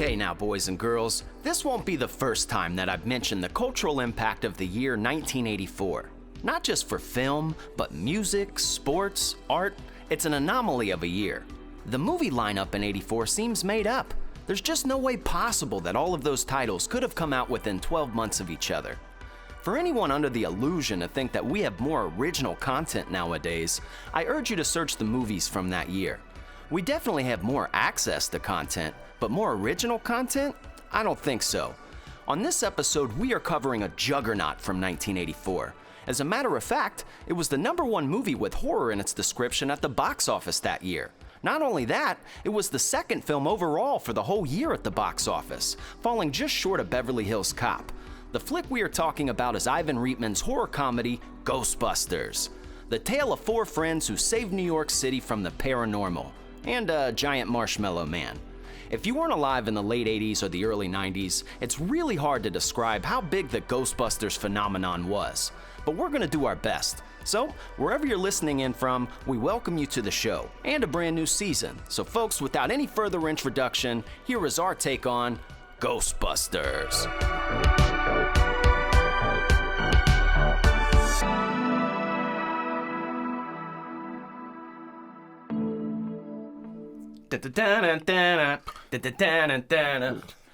Okay now, boys and girls, this won't be the first time that I've mentioned the cultural impact of the year 1984. Not just for film, but music, sports, art, it's an anomaly of a year. The movie lineup in '84 seems made up. There's just no way possible that all of those titles could have come out within 12 months of each other. For anyone under the illusion to think that we have more original content nowadays, I urge you to search the movies from that year. We definitely have more access to content, but more original content? I don't think so. On this episode, we are covering a juggernaut from 1984. As a matter of fact, it was the #1 movie with horror in its description at the box office that year. Not only that, it was the second film overall for the whole year at the box office, falling just short of Beverly Hills Cop. The flick we are talking about is Ivan Reitman's horror comedy, Ghostbusters. The tale of 4 friends who saved New York City from the paranormal, and a giant marshmallow man. If you weren't alive in the late 80s or the early 90s, it's really hard to describe how big the Ghostbusters phenomenon was. But we're gonna do our best. So, wherever you're listening in from, we welcome you to the show, and a brand new season. So folks, without any further introduction, here is our take on Ghostbusters.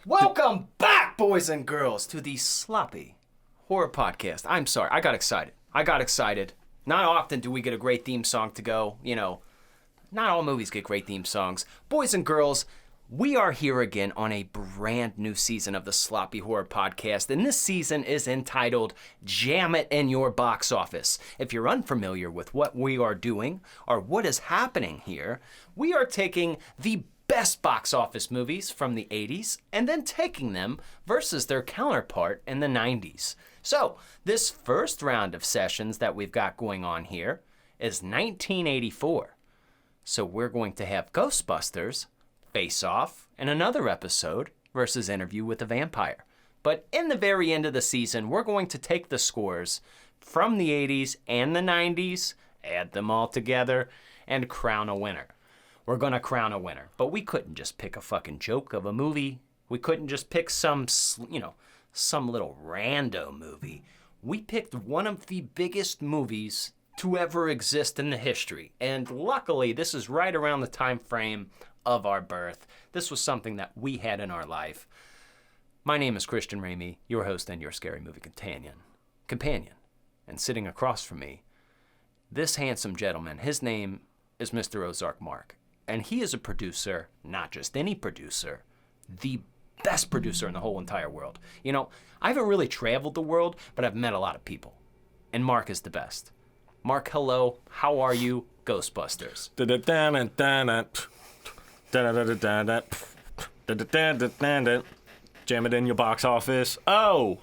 Welcome back, boys and girls, to the Sloppy Horror Podcast. I'm sorry, I got excited. Not often do we get a great theme song to go, not all movies get great theme songs. Boys and girls, we are here again on a brand new season of the Sloppy Horror Podcast, and this season is entitled Jam It in Your Box Office. If you're unfamiliar with what we are doing or what is happening here, we are taking the best box office movies from the 80s and then taking them versus their counterpart in the 90s. So, this first round of sessions that we've got going on here is 1984. So we're going to have Ghostbusters, Face Off, and another episode versus Interview with a Vampire. But in the very end of the season, we're going to take the scores from the 80s and the 90s, add them all together, and crown a winner. We're gonna crown a winner. But we couldn't just pick a fucking joke of a movie. We couldn't just pick some little rando movie. We picked one of the biggest movies to ever exist in the history. And luckily, this is right around the time frame of our birth. This was something that we had in our life. My name is Christian Ramey, your host and your scary movie companion. And sitting across from me, this handsome gentleman, his name is Mr. Ozark Mark. And he is a producer, not just any producer, the best producer in the whole entire world. I haven't really traveled the world, but I've met a lot of people. And Mark is the best. Mark, hello. How are you? Ghostbusters. Jam it in your box office. Oh!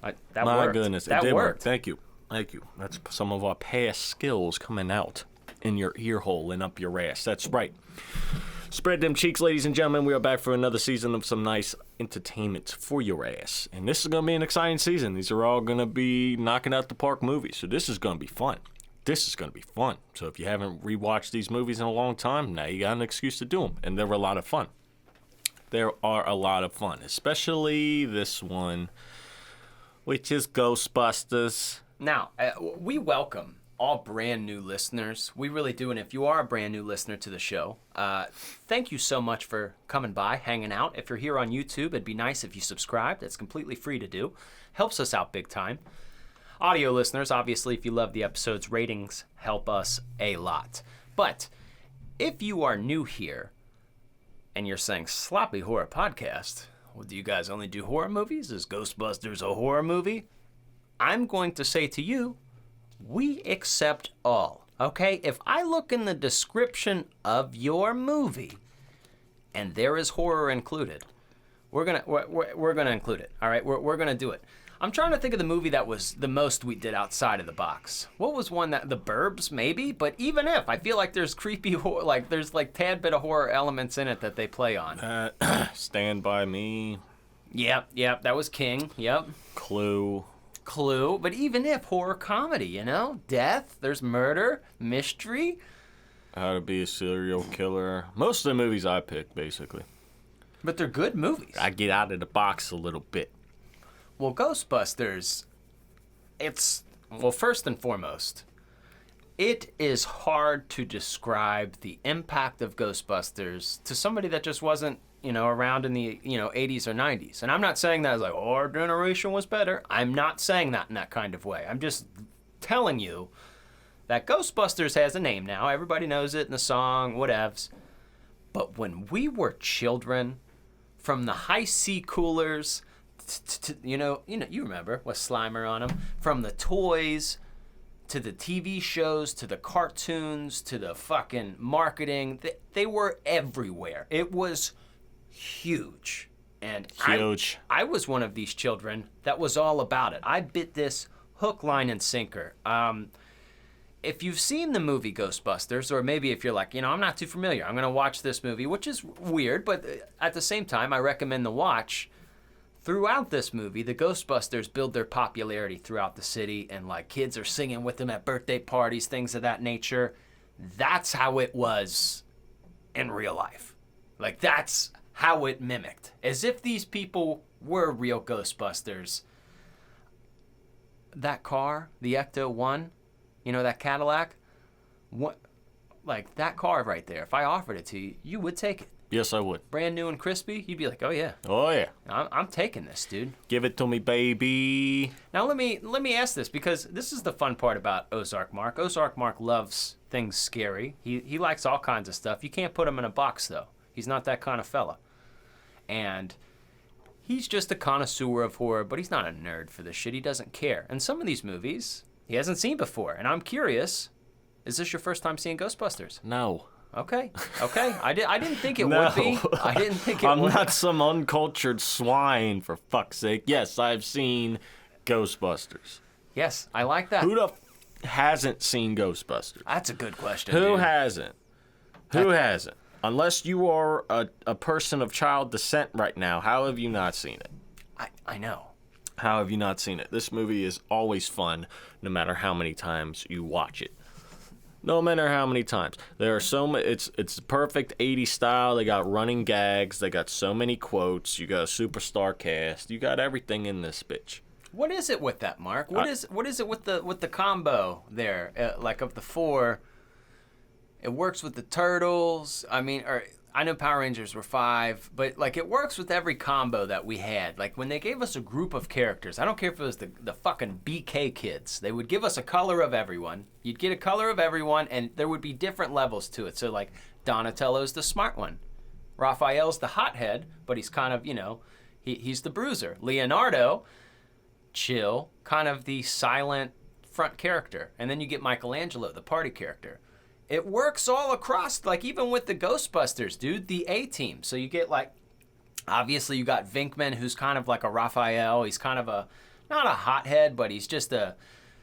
That my worked. Goodness, that it did worked. work. Thank you. That's some of our past skills coming out in your ear hole and up your ass. That's right. Spread them cheeks, ladies and gentlemen. We are back for another season of some nice entertainment for your ass. And this is going to be an exciting season. These are all going to be knocking out the park movies. So this is going to be fun. So if you haven't rewatched these movies in a long time, now you got an excuse to do them. And they're a lot of fun. Especially this one, which is Ghostbusters. Now, we welcome all brand new listeners. We really do. And if you are a brand new listener to the show, thank you so much for coming by, hanging out. If you're here on YouTube, it'd be nice if you subscribed. It's completely free to do. Helps us out big time. Audio listeners, obviously, if you love the episodes, ratings help us a lot. But if you are new here and you're saying, Sloppy Horror Podcast, well, do you guys only do horror movies? Is Ghostbusters a horror movie? I'm going to say to you, we accept all, okay? If I look in the description of your movie and there is horror included, we're gonna include it, all right? We're gonna do it. I'm trying to think of the movie that was the most we did outside of the box. What was one that, The Burbs, maybe? But even if, I feel like there's creepy horror, there's tad bit of horror elements in it that they play on. Stand By Me. Yep, that was King, yep. Clue, but even if, horror comedy, death, there's murder, mystery. How to Be a Serial Killer. Most of the movies I picked, basically. But they're good movies. I get out of the box a little bit. Well, Ghostbusters, first and foremost, it is hard to describe the impact of Ghostbusters to somebody that just wasn't, around in the, 80s or 90s. And I'm not saying that as like, oh, our generation was better. I'm not saying that in that kind of way. I'm just telling you that Ghostbusters has a name now. Everybody knows it in the song, whatevs. But when we were children, from the high C coolers, you remember with Slimer on them, from the toys to the TV shows to the cartoons to the fucking marketing, they were everywhere. It was huge. And huge. I was one of these children that was all about it. I bit this hook, line, and sinker. If you've seen the movie Ghostbusters, or maybe if you're like, I'm not too familiar, I'm going to watch this movie, which is weird, but at the same time, I recommend the watch. Throughout this movie, the Ghostbusters build their popularity throughout the city, and like kids are singing with them at birthday parties, things of that nature. That's how it was in real life. Like, that's how it mimicked. As if these people were real Ghostbusters. That car, the Ecto-1, that Cadillac, that car right there, if I offered it to you, you would take it. Yes, I would. Brand new and crispy, you'd be like, oh yeah. Oh yeah. I'm taking this, dude. Give it to me, baby. Now let me ask this, because this is the fun part about Ozark Mark. Ozark Mark loves things scary. He likes all kinds of stuff. You can't put him in a box, though. He's not that kind of fella. And he's just a connoisseur of horror, but he's not a nerd for this shit. He doesn't care. And some of these movies he hasn't seen before. And I'm curious, is this your first time seeing Ghostbusters? No. Okay. I didn't think it would be. I didn't think it would. I'm not some uncultured swine, for fuck's sake. Yes, I've seen Ghostbusters. Yes, I like that. Who the hasn't seen Ghostbusters? That's a good question, Who dude. hasn't? Who hasn't? Unless you are a person of child descent right now, how have you not seen it? I know. How have you not seen it? This movie is always fun, no matter how many times you watch it. No matter how many times. There are so many. It's the perfect 80s style. They got running gags. They got so many quotes. You got a superstar cast. You got everything in this bitch. What is it with that, Mark? What is it with the combo there? Like of the four, it works with the Turtles. I know Power Rangers were 5, but like it works with every combo that we had. Like when they gave us a group of characters, I don't care if it was the fucking BK kids. They would give us a color of everyone. You'd get a color of everyone, and there would be different levels to it. So like Donatello's the smart one. Raphael's the hothead, but he's kind of, he's the bruiser. Leonardo, chill, kind of the silent front character. And then you get Michelangelo, the party character. It works all across, like even with the Ghostbusters, dude, the A-team. So you get like, obviously you got Vinkman, who's kind of like a Raphael. He's kind of not a hothead, but he's just a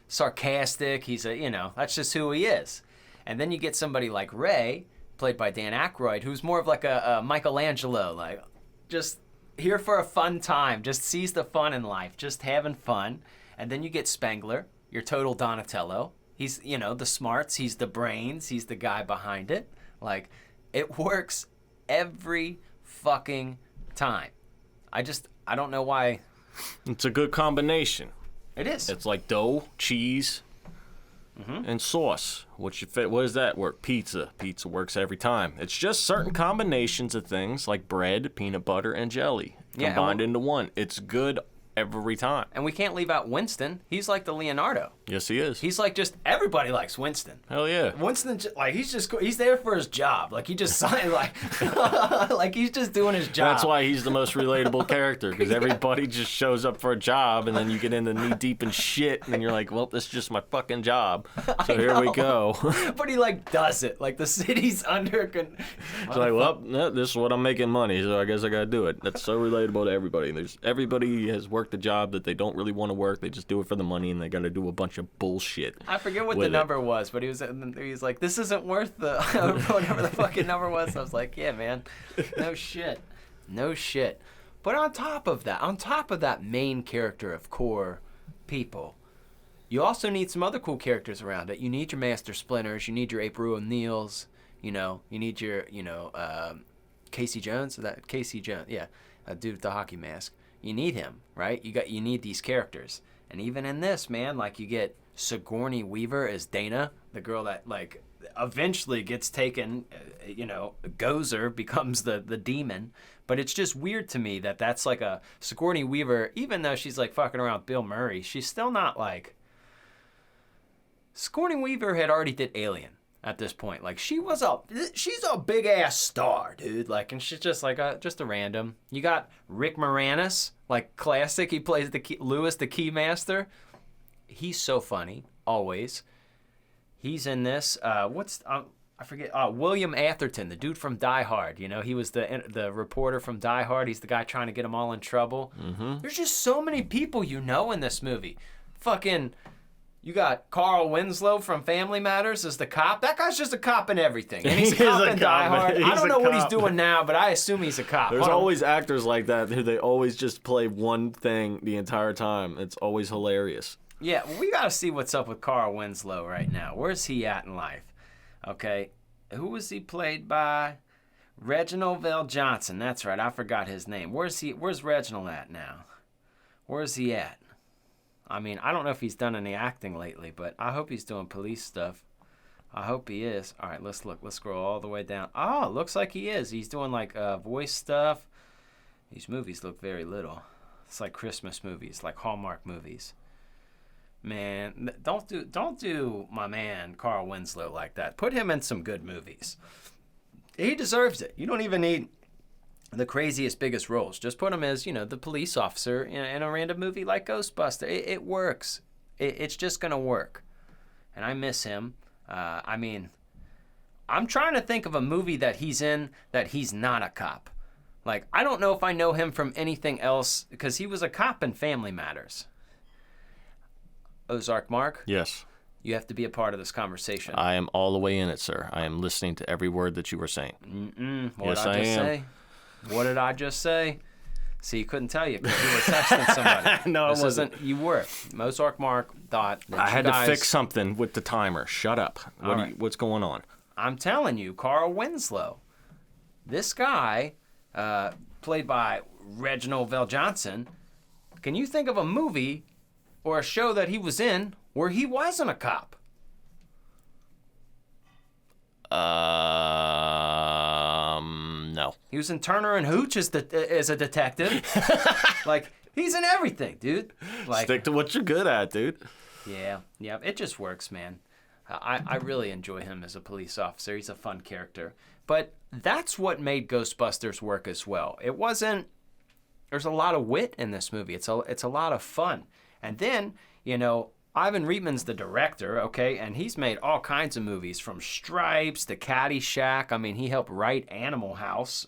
sarcastic. He's that's just who he is. And then you get somebody like Ray, played by Dan Aykroyd, who's more of like a Michelangelo, like just here for a fun time, just sees the fun in life, just having fun. And then you get Spengler, your total Donatello. He's, the smarts, he's the brains, he's the guy behind it. Like, it works every fucking time. I don't know why. It's a good combination. It is. It's like dough, cheese, and sauce. What does that work? Pizza. Pizza works every time. It's just certain combinations of things like bread, peanut butter, and jelly combined into one. It's good every time. And we can't leave out Winston. He's like the Leonardo. Yes, he is. He's like just everybody likes Winston. Hell yeah. Winston, like he's there for his job. Like he just signed like he's just doing his job. That's why he's the most relatable character, because everybody just shows up for a job, and then you get into knee deep in shit, and then you're like, well, this is just my fucking job. So here we go. But he like does it. Like the city's under. It's like, well, this is what I'm making money, so I guess I gotta do it. That's so relatable to everybody. Everybody has worked a job that they don't really want to work. They just do it for the money, and they got to do a bunch of bullshit. I forget what the number was, but he's like, this isn't worth the whatever the fucking number was. I was like, yeah, man, no shit. But on top of that main character of core people, you also need some other cool characters around it. You need your Master Splinters. You need your April O'Neils. You need your Casey Jones. That Casey Jones, yeah, a dude with the hockey mask. You need him, right? You need these characters, and even in this, man, like you get Sigourney Weaver as Dana, the girl that like eventually gets taken. Gozer becomes the demon, but it's just weird to me that that's like a Sigourney Weaver, even though she's like fucking around with Bill Murray, she's still not like. Sigourney Weaver had already did Alien at this point. Like she's a big ass star, dude. Like, and she's just like just a random. You got Rick Moranis, like classic. He plays Lewis the Keymaster. He's so funny always. He's in this. I forget. William Atherton, the dude from Die Hard. You know, he was the reporter from Die Hard. He's the guy trying to get them all in trouble. Mm-hmm. There's just so many people in this movie. Fucking. You got Carl Winslow from Family Matters as the cop. That guy's just a cop in everything. And he's a cop in Die Hard. I don't know what he's doing now, but I assume he's a cop. There's always actors like that who they always just play one thing the entire time. It's always hilarious. Yeah, we got to see what's up with Carl Winslow right now. Where's he at in life? Okay, who was he played by? Reginald VelJohnson. That's right, I forgot his name. Where's Reginald at now? Where's he at? I mean, I don't know if he's done any acting lately, but I hope he's doing police stuff. I hope he is. All right, let's look. Let's scroll all the way down. Oh, looks like he is. He's doing like voice stuff. These movies look very little. It's like Christmas movies, like Hallmark movies. Man, don't do my man Carl Winslow like that. Put him in some good movies. He deserves it. You don't even need the craziest, biggest roles. Just put him as, the police officer in a random movie like Ghostbusters. It works. It's just going to work. And I miss him. I'm trying to think of a movie that he's in that he's not a cop. Like, I don't know if I know him from anything else, because he was a cop in Family Matters. Ozark Mark? Yes. You have to be a part of this conversation. I am all the way in it, sir. I am listening to every word that you were saying. What did I just say? What did I just say? See, you couldn't tell you because you were texting somebody. No, it wasn't. You were. Ozark Mark thought that I had to fix something with the timer. Shut up. What's going on? I'm telling you, Carl Winslow. This guy, played by Reginald VelJohnson, can you think of a movie or a show that he was in where he wasn't a cop? No. He was in Turner and Hooch as a detective. Like, he's in everything, dude. Like, stick to what you're good at, dude. Yeah, it just works, man. I really enjoy him as a police officer. He's a fun character. But that's what made Ghostbusters work as well. It wasn't. There's a lot of wit in this movie. It's a lot of fun. And then, Ivan Reitman's the director, okay, and he's made all kinds of movies from Stripes to Caddyshack. I mean, he helped write Animal House.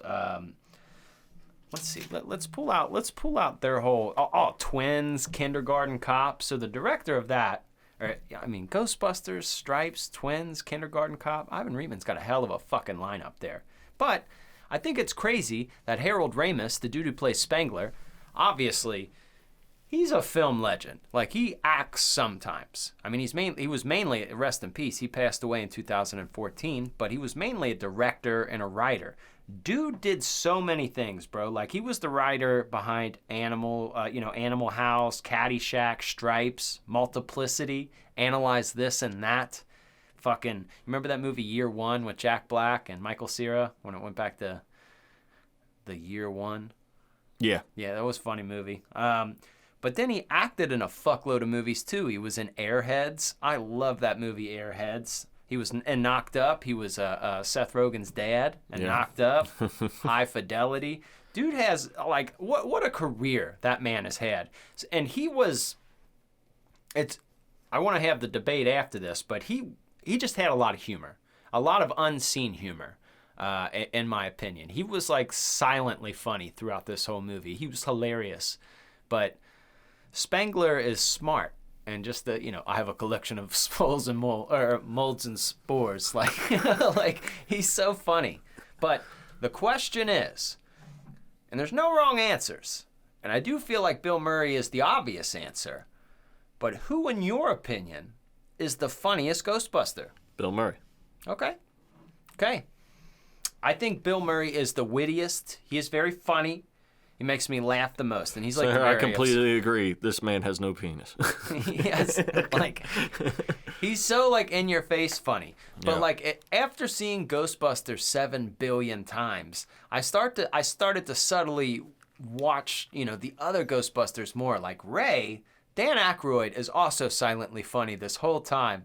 Let's see. Let's pull out their whole Twins, Kindergarten Cop. So the director of that, Ghostbusters, Stripes, Twins, Kindergarten Cop. Ivan Reitman's got a hell of a fucking lineup there. But I think it's crazy that Harold Ramis, the dude who plays Spengler, obviously, he's a film legend. Like, he acts sometimes. I mean, he was mainly, rest in peace, he passed away in 2014, but he was mainly a director and a writer. Dude did so many things, bro. Like, he was the writer behind Animal House, Caddyshack, Stripes, Multiplicity, Analyze This and That. Fucking, remember that movie Year One with Jack Black and Michael Cera when it went back to the Year One? Yeah. Yeah, that was a funny movie. But then he acted in a fuckload of movies too. He was in Airheads. I love that movie, Airheads. He was in Knocked Up. He was Seth Rogen's dad in Knocked Up. High Fidelity. Dude has, like, what a career that man has had. And he was, I want to have the debate after this, but he just had a lot of humor. A lot of unseen humor, in my opinion. He was, like, silently funny throughout this whole movie. He was hilarious. But Spengler is smart. And just I have a collection of spores and molds and spores. Like he's so funny. But the question is, and there's no wrong answers, and I do feel like Bill Murray is the obvious answer, but who, in your opinion, is the funniest Ghostbuster? Bill Murray. Okay. I think Bill Murray is the wittiest. He is very funny. He makes me laugh the most, and he's like. I completely agree. This man has no penis. Yes, like he's so like in your face funny. But like after seeing Ghostbusters 7 billion times, I started to subtly watch the other Ghostbusters more. Like Ray, Dan Aykroyd is also silently funny this whole time.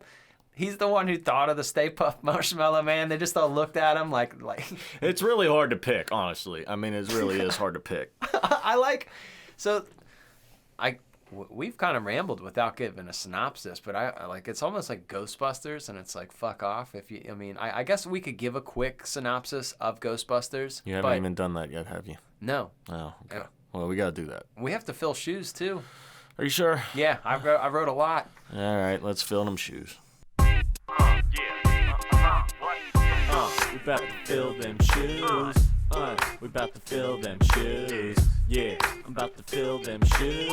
He's the one who thought of the Stay Puft Marshmallow Man. They just all looked at him like. It's really hard to pick, honestly. I mean, it really is hard to pick. We've kind of rambled without giving a synopsis, but I like it's almost like Ghostbusters, and it's like fuck off. I guess we could give a quick synopsis of Ghostbusters. You haven't even done that yet, have you? No. Oh, okay. Well, we gotta do that. We have to fill shoes too. Are you sure? Yeah, I wrote a lot. All right, let's fill them shoes. We about to fill them shoes. We about to fill them shoes. Yeah, I'm about to fill them shoes.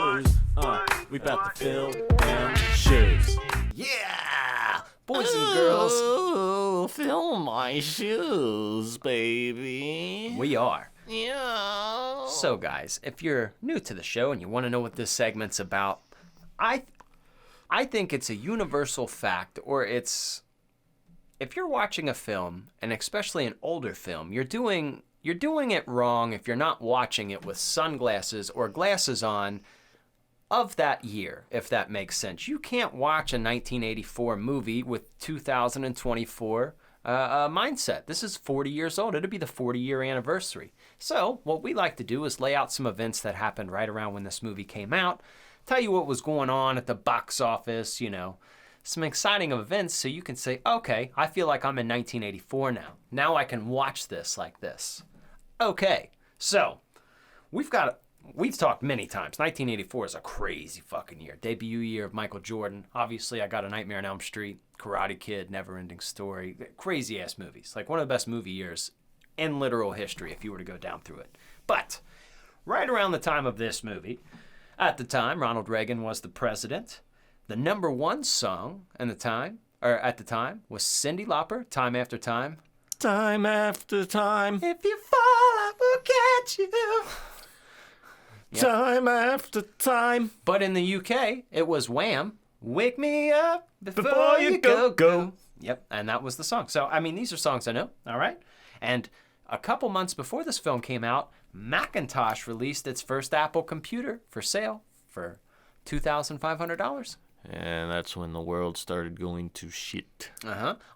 We about to fill them shoes. Yeah! Boys and girls. Oh, fill my shoes, baby. We are. Yeah. So, guys, if you're new to the show and you want to know what this segment's about, I think it's a universal fact, or it's... If you're watching a film, and especially an older film, you're doing it wrong if you're not watching it with sunglasses or glasses on of that year, if that makes sense. You can't watch a 1984 movie with 2024 mindset. This is 40 years old. It'll be the 40-year anniversary. So what we like to do is lay out some events that happened right around when this movie came out, tell you what was going on at the box office, some exciting events so you can say, okay, I feel like I'm in 1984 now. Now I can watch this like this. Okay, so we've talked many times. 1984 is a crazy fucking year. Debut year of Michael Jordan. Obviously, I Got a Nightmare on Elm Street, Karate Kid, Never-Ending Story. Crazy ass movies. Like one of the best movie years in literal history if you were to go down through it. But right around the time of this movie, at the time, Ronald Reagan was the president. The number one song at the time was Cyndi Lauper, Time After Time. Time after time. If you fall, I will catch you. Yep. Time after time. But in the UK, it was Wham! Wake me up before you go. Yep, and that was the song. So, I mean, these are songs I know, all right? And a couple months before this film came out, Macintosh released its first Apple computer for sale for $2,500. And that's when the world started going to shit.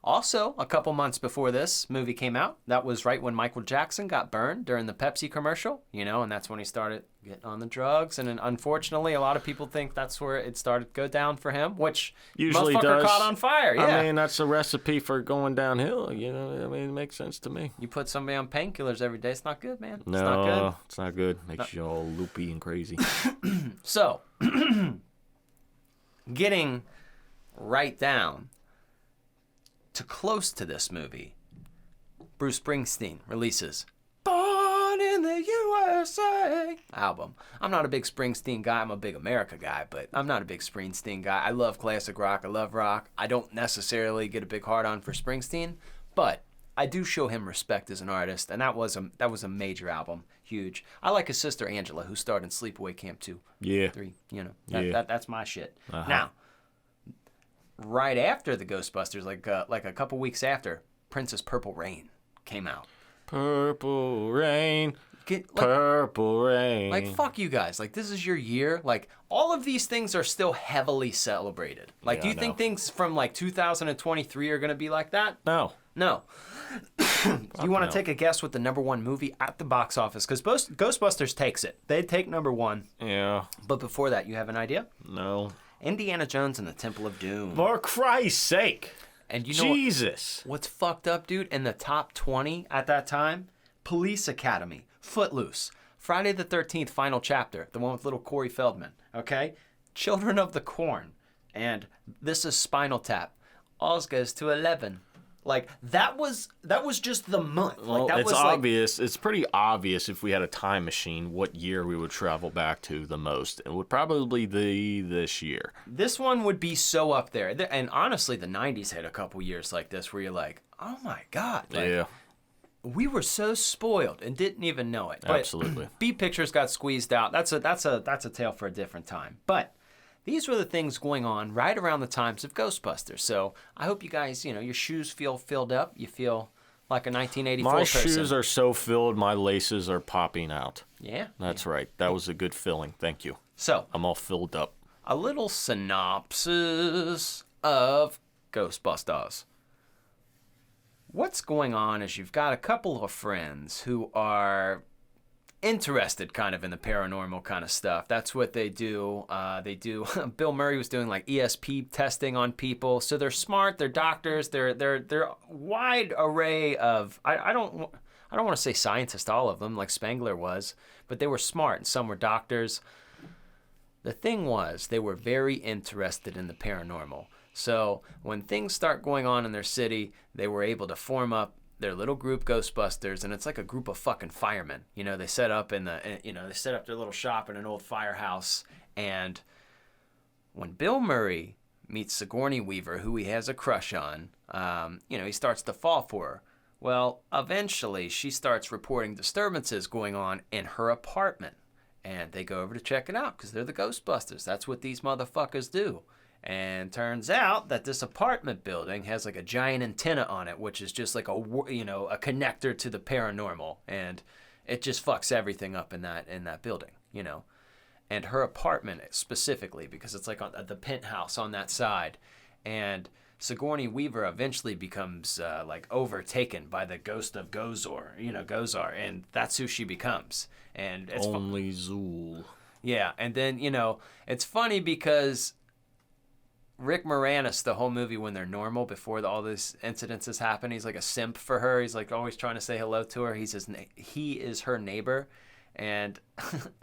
Also, a couple months before this movie came out, that was right when Michael Jackson got burned during the Pepsi commercial, and that's when he started getting on the drugs. And then, unfortunately, a lot of people think that's where it started to go down for him, which usually motherfucker does. Caught on fire. Yeah. I mean, that's a recipe for going downhill. It makes sense to me. You put somebody on painkillers every day, it's not good, man. No, it's not good. It's not good. Makes you all loopy and crazy. So... Getting right down to close to this movie, Bruce Springsteen releases Born in the USA album. I'm not a big Springsteen guy. I'm a big America guy, but I'm not a big Springsteen guy. I love classic rock. I love rock. I don't necessarily get a big hard-on for Springsteen, but I do show him respect as an artist, and that was a major album. Huge. I like his sister Angela, who starred in Sleepaway Camp 2. Yeah. 3, that's my shit. Uh-huh. Now, right after the Ghostbusters, like a couple weeks after, Prince's Purple Rain came out. Purple Rain. Purple Rain. Like, fuck you guys. Like, this is your year. Like, all of these things are still heavily celebrated. Like, Yeah, do you think things from, 2023 are going to be like that? No. No. You want to no. take a guess what the number one movie at the box office? Because Ghostbusters takes it. They take number one. Yeah. But before that, you have an idea? No. Indiana Jones and the Temple of Doom. For Christ's sake. And you know Jesus. what's fucked up, dude? In the top 20 at that time, Police Academy, Footloose, Friday the 13th, Final Chapter, the one with little Corey Feldman, okay? Children of the Corn, and This is Spinal Tap. Oz goes to 11. Like, that was just the month. Well, Like, that it's was obvious. It's pretty obvious if we had a time machine what year we would travel back to the most. It would probably be this year. This one would be so up there. And honestly, the 90s had a couple years like this where you're like, oh my God. Like, Yeah. we were so spoiled and didn't even know it. But Absolutely. B pictures got squeezed out. That's a tale for a different time. But these were the things going on right around the times of Ghostbusters. So I hope you guys, your shoes feel filled up. You feel like a 1984 My person. shoes are so filled, my laces are popping out. Yeah. That's right. That was a good filling. Thank you. So I'm all filled up. a little synopsis of Ghostbusters. What's going on is you've got a couple of friends who are interested kind of in the paranormal kind of stuff. That's what they do. Bill Murray was doing like ESP testing on people. So they're smart, they're doctors, they're wide array of I don't want to say scientists, all of them, like Spangler was, but they were smart and some were doctors. The thing was, they were very interested in the paranormal. So when things start going on in their city, they were able to form up their little group, Ghostbusters, and it's like a group of fucking firemen. They set up they set up their little shop in an old firehouse. And when Bill Murray meets Sigourney Weaver, who he has a crush on, he starts to fall for her. Well, eventually she starts reporting disturbances going on in her apartment. And they go over to check it out because they're the Ghostbusters. That's what these motherfuckers do. And turns out that this apartment building has like a giant antenna on it, which is just like a connector to the paranormal, and it just fucks everything up in that building, And her apartment specifically, because it's like on the penthouse on that side, and Sigourney Weaver eventually becomes like overtaken by the ghost of Gozar, and that's who she becomes. And it's Only Zool. Yeah, and then it's funny because Rick Moranis, the whole movie when they're normal, before all these incidences happen, he's like a simp for her. He's like always trying to say hello to her. He is her neighbor, and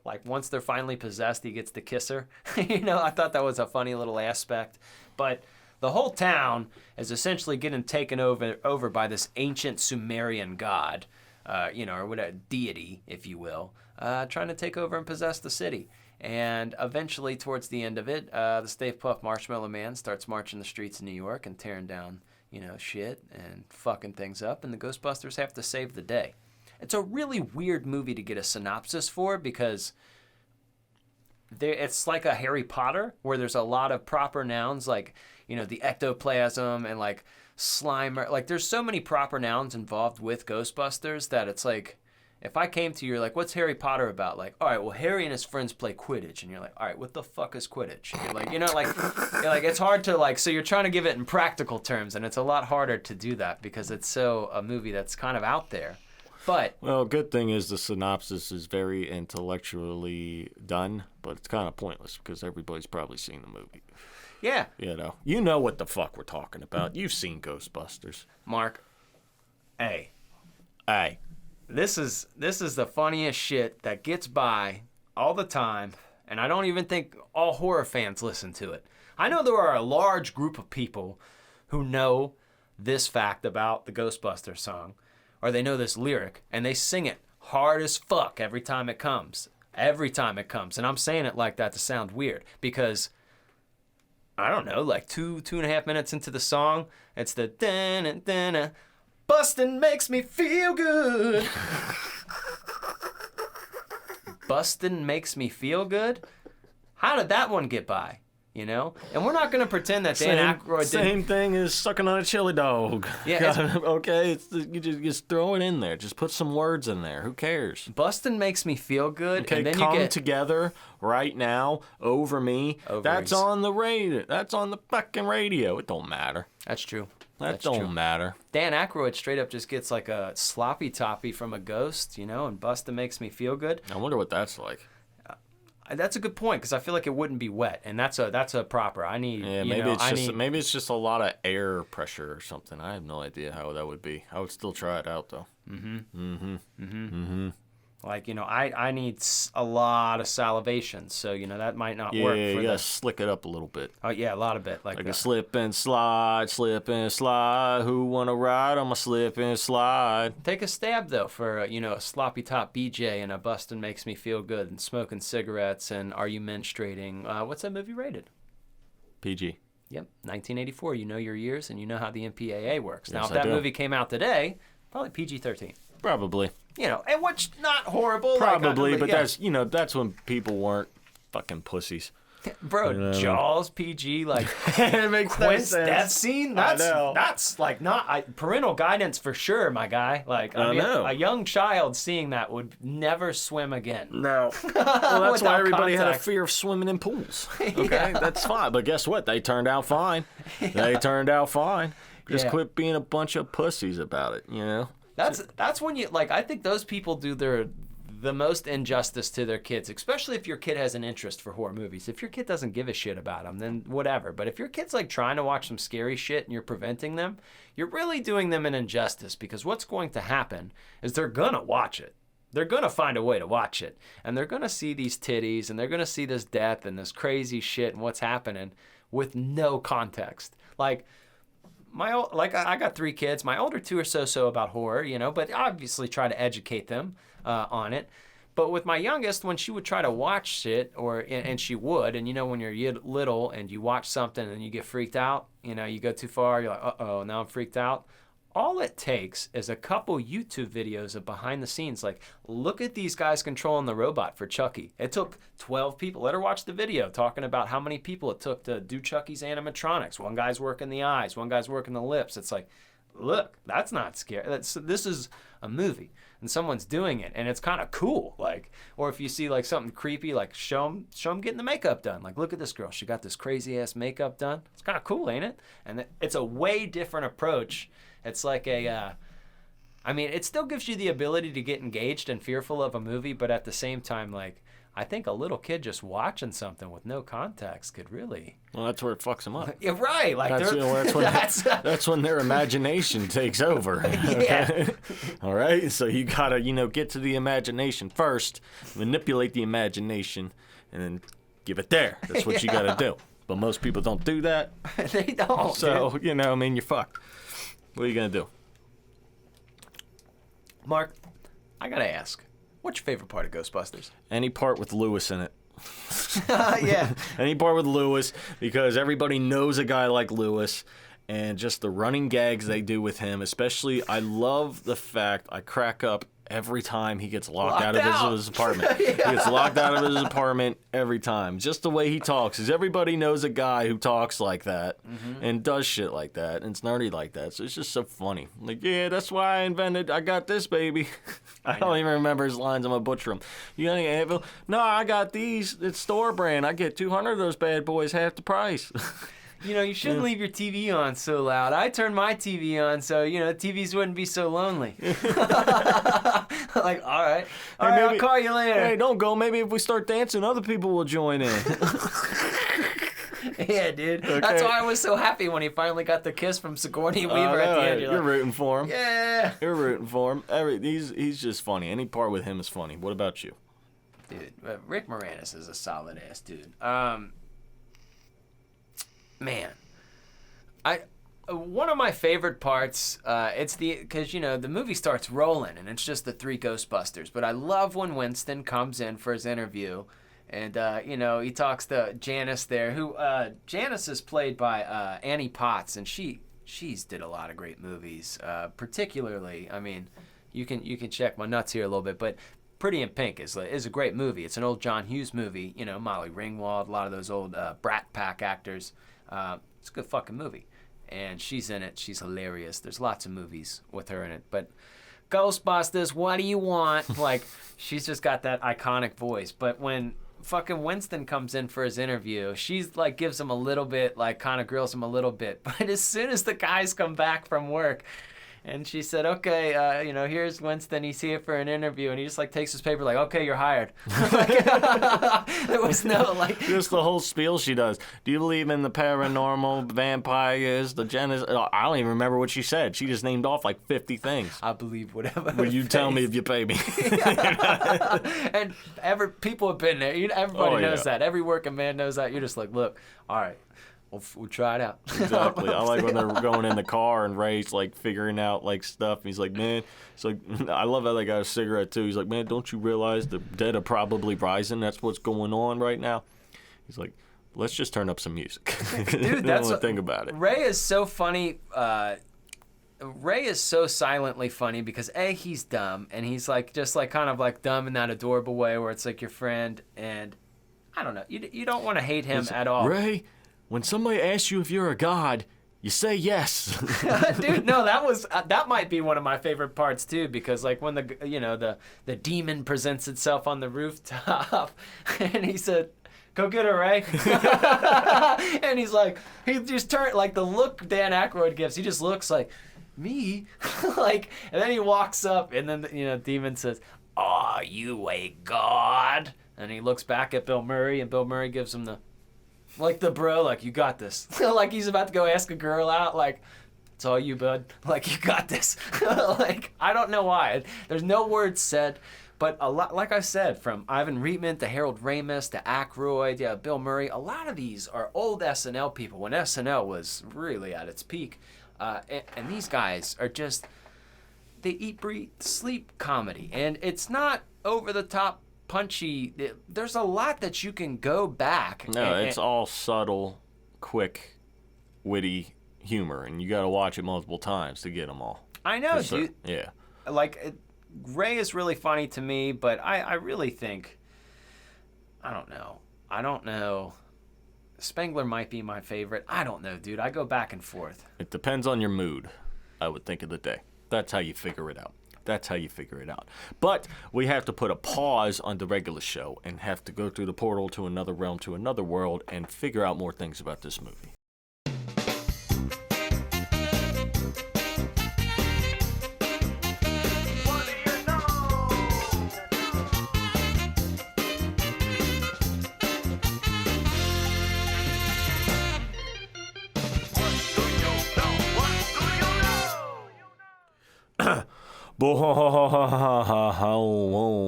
like once they're finally possessed, he gets to kiss her. I thought that was a funny little aspect. But the whole town is essentially getting taken over by this ancient Sumerian god, or whatever deity, if you will, trying to take over and possess the city. And eventually, towards the end of it, the Stay Puft Marshmallow Man starts marching the streets of New York and tearing down, shit and fucking things up. And the Ghostbusters have to save the day. It's a really weird movie to get a synopsis for because it's like a Harry Potter where there's a lot of proper nouns like, the ectoplasm and like Slimer. Like there's so many proper nouns involved with Ghostbusters that it's like, if I came to you, you're like, what's Harry Potter about? Like, all right, well, Harry and his friends play Quidditch. And you're like, all right, what the fuck is Quidditch? You're like, you're like, it's hard to so you're trying to give it in practical terms. And it's a lot harder to do that because it's a movie that's kind of out there. But well, good thing is the synopsis is very intellectually done, but it's kind of pointless because everybody's probably seen the movie. Yeah. You know what the fuck we're talking about. You've seen Ghostbusters. Mark, hey. This is the funniest shit that gets by all the time, and I don't even think all horror fans listen to it. I know there are a large group of people who know this fact about the Ghostbusters song, or they know this lyric, and they sing it hard as fuck every time it comes. Every time it comes. And I'm saying it like that to sound weird, because I don't know, like two and a half minutes into the song, it's the da-na-da-na, bustin' makes me feel good. Bustin' makes me feel good? How did that one get by? And we're not going to pretend that Dan Aykroyd didn't... Same thing as sucking on a chili dog. Yeah. Okay? You just throw it in there. Just put some words in there. Who cares? Bustin' makes me feel good. Okay, and then come you get... together right now over me. That's on the radio. That's on the fucking radio. It don't matter. That's true. That don't matter. Dan Aykroyd straight up just gets like a sloppy toppy from a ghost, and Bustin' makes me feel good. I wonder what that's like. That's a good point because I feel like it wouldn't be wet, and that's a proper. I need. Yeah, maybe it's just a lot of air pressure or something. I have no idea how that would be. I would still try it out though. Like I need a lot of salivation, so that might not work. Yeah, you gotta slick it up a little bit. Oh yeah, a lot of bit like a slip and slide. Who wanna ride on my slip and slide? Take a stab though for a sloppy top BJ and a Bustin' makes me feel good and smoking cigarettes and are you menstruating? What's that movie rated? PG. Yep, 1984. You know your years and you know how the MPAA works. Yes, Now if that movie came out today, probably PG-13. Probably. And what's not horrible. Probably, like, but yeah. that's when people weren't fucking pussies. Bro, Jaws PG, like It makes no Quint's sense. death scene. I know. That's like not parental guidance for sure, my guy. Like I mean, know. a young child seeing that would never swim again. No. Well, that's why everybody had a context. fear of swimming in pools. Okay, Yeah. that's fine. But guess what? They turned out fine. They turned out fine. Just Yeah. quit being a bunch of pussies about it, That's when you like. I think those people do the most injustice to their kids, especially if your kid has an interest for horror movies. If your kid doesn't give a shit about them, then whatever. But if your kid's like trying to watch some scary shit and you're preventing them, you're really doing them an injustice, because what's going to happen is they're gonna watch it. They're gonna find a way to watch it, and they're gonna see these titties, and they're gonna see this death and this crazy shit and what's happening with no context. Like. I got 3 kids. My older 2 are so about horror, but obviously try to educate them on it. But with my youngest, when she would try to watch shit, and she would, and when you're little and you watch something and you get freaked out, you go too far, you're like, uh-oh, now I'm freaked out. All it takes is a couple YouTube videos of behind the scenes. Like, look at these guys controlling the robot for Chucky. It took 12 people. Let her watch the video talking about how many people it took to do Chucky's animatronics. One guy's working the eyes. One guy's working the lips. It's like, look, that's not scary. This is a movie, and someone's doing it, and it's kind of cool. Like, or if you see like something creepy, like show them getting the makeup done. Like, look at this girl. She got this crazy ass makeup done. It's kind of cool, ain't it? And it's a way different approach. It's like it still gives you the ability to get engaged and fearful of a movie, but at the same time, like, I think a little kid just watching something with no context could really... Well, that's where it fucks them up. Yeah, right. Like that's when their imagination takes over. Yeah. All right? So you got to, get to the imagination first, manipulate the imagination, and then give it there. That's what you got to do. But most people don't do that. They don't. So, dude. you're fucked. What are you going to do? Mark, I got to ask, what's your favorite part of Ghostbusters? Any part with Lewis in it. Yeah. Any part with Lewis, because everybody knows a guy like Lewis, and just the running gags they do with him, especially, I love the fact I crack up every time he gets locked out of his apartment. Yeah. He gets locked out of his apartment every time. Just the way he talks. Because everybody knows a guy who talks like that and does shit like that and it's nerdy like that. So it's just so funny. Like, yeah, that's why I got this, baby. I don't even remember his lines. I'm going to butcher them. You got any Advil? No, I got these. It's store brand. I get 200 of those bad boys, half the price. You shouldn't leave your TV on so loud. I turned my TV on so, TVs wouldn't be so lonely. Like, all right, I'll call you later. Hey, don't go. Maybe if we start dancing, other people will join in. Yeah, dude. Okay. That's why I was so happy when he finally got the kiss from Sigourney Weaver at the end. You're rooting for him. Yeah. You're rooting for him. He's just funny. Any part with him is funny. What about you? Dude, Rick Moranis is a solid ass dude. Man, one of my favorite parts, because the movie starts rolling and it's just the 3 Ghostbusters. But I love when Winston comes in for his interview, and he talks to Janice there. Who Janice is played by Annie Potts, and she's did a lot of great movies. Particularly, I mean, you can check my nuts here a little bit, but Pretty in Pink is a great movie. It's an old John Hughes movie. Molly Ringwald, a lot of those old Brat Pack actors. It's a good fucking movie. And she's in it. She's hilarious. There's lots of movies with her in it. But Ghostbusters, what do you want? Like, she's just got that iconic voice. But when fucking Winston comes in for his interview, she's like gives him a little bit, like kind of grills him a little bit. But as soon as the guys come back from work, and she said, okay, here's Winston. He's here for an interview. And he just, like, takes his paper, like, okay, you're hired. There was no, like... Just the whole spiel she does. Do you believe in the paranormal, vampires, the Genesis? I don't even remember what she said. She just named off, like, 50 things. I believe whatever. Will you tell me if you pay me? And people have been there. Everybody knows that. Every working man knows that. You're just like, look, all right. We'll try it out. Exactly. I like when they're going in the car and Ray's like figuring out like stuff. He's like, man, it's like I love how they got a cigarette too. He's like, man, don't you realize the dead are probably rising? That's what's going on right now. He's like, let's just turn up some music. Dude, that's what think about it. Ray is so funny. Ray is so silently funny because A, he's dumb, and he's like just like kind of like dumb in that adorable way where it's like your friend, and I don't know, you don't want to hate him at all. Ray, when somebody asks you if you're a god, you say yes. Dude, no, that might be one of my favorite parts too, because like when the demon presents itself on the rooftop, and he said, "Go get her, Ray," and he's like, he just turned like the look Dan Aykroyd gives. He just looks like me, like, and then he walks up, and then demon says, "Are you a god?" And he looks back at Bill Murray, and Bill Murray gives him the bro, like, you got this. Like he's about to go ask a girl out, like, it's all you, bud. Like, you got this. Like, I don't know why. There's no words said, but a lot, like I said, from Ivan Reitman to Harold Ramis to Aykroyd, Bill Murray, a lot of these are old SNL people when SNL was really at its peak. And these guys are just, they eat, breathe, sleep comedy. And it's not over the top punchy. There's a lot that you can go back. No, it's all subtle, quick, witty humor, and you got to watch it multiple times to get them all. I know, sure. dude. Yeah. Like, Ray is really funny to me, but I really think, I don't know. Spengler might be my favorite. I don't know, dude. I go back and forth. It depends on your mood, I would think, of the day. That's how you figure it out. But we have to put a pause on the regular show and have to go through the portal to another realm, to another world, and figure out more things about this movie.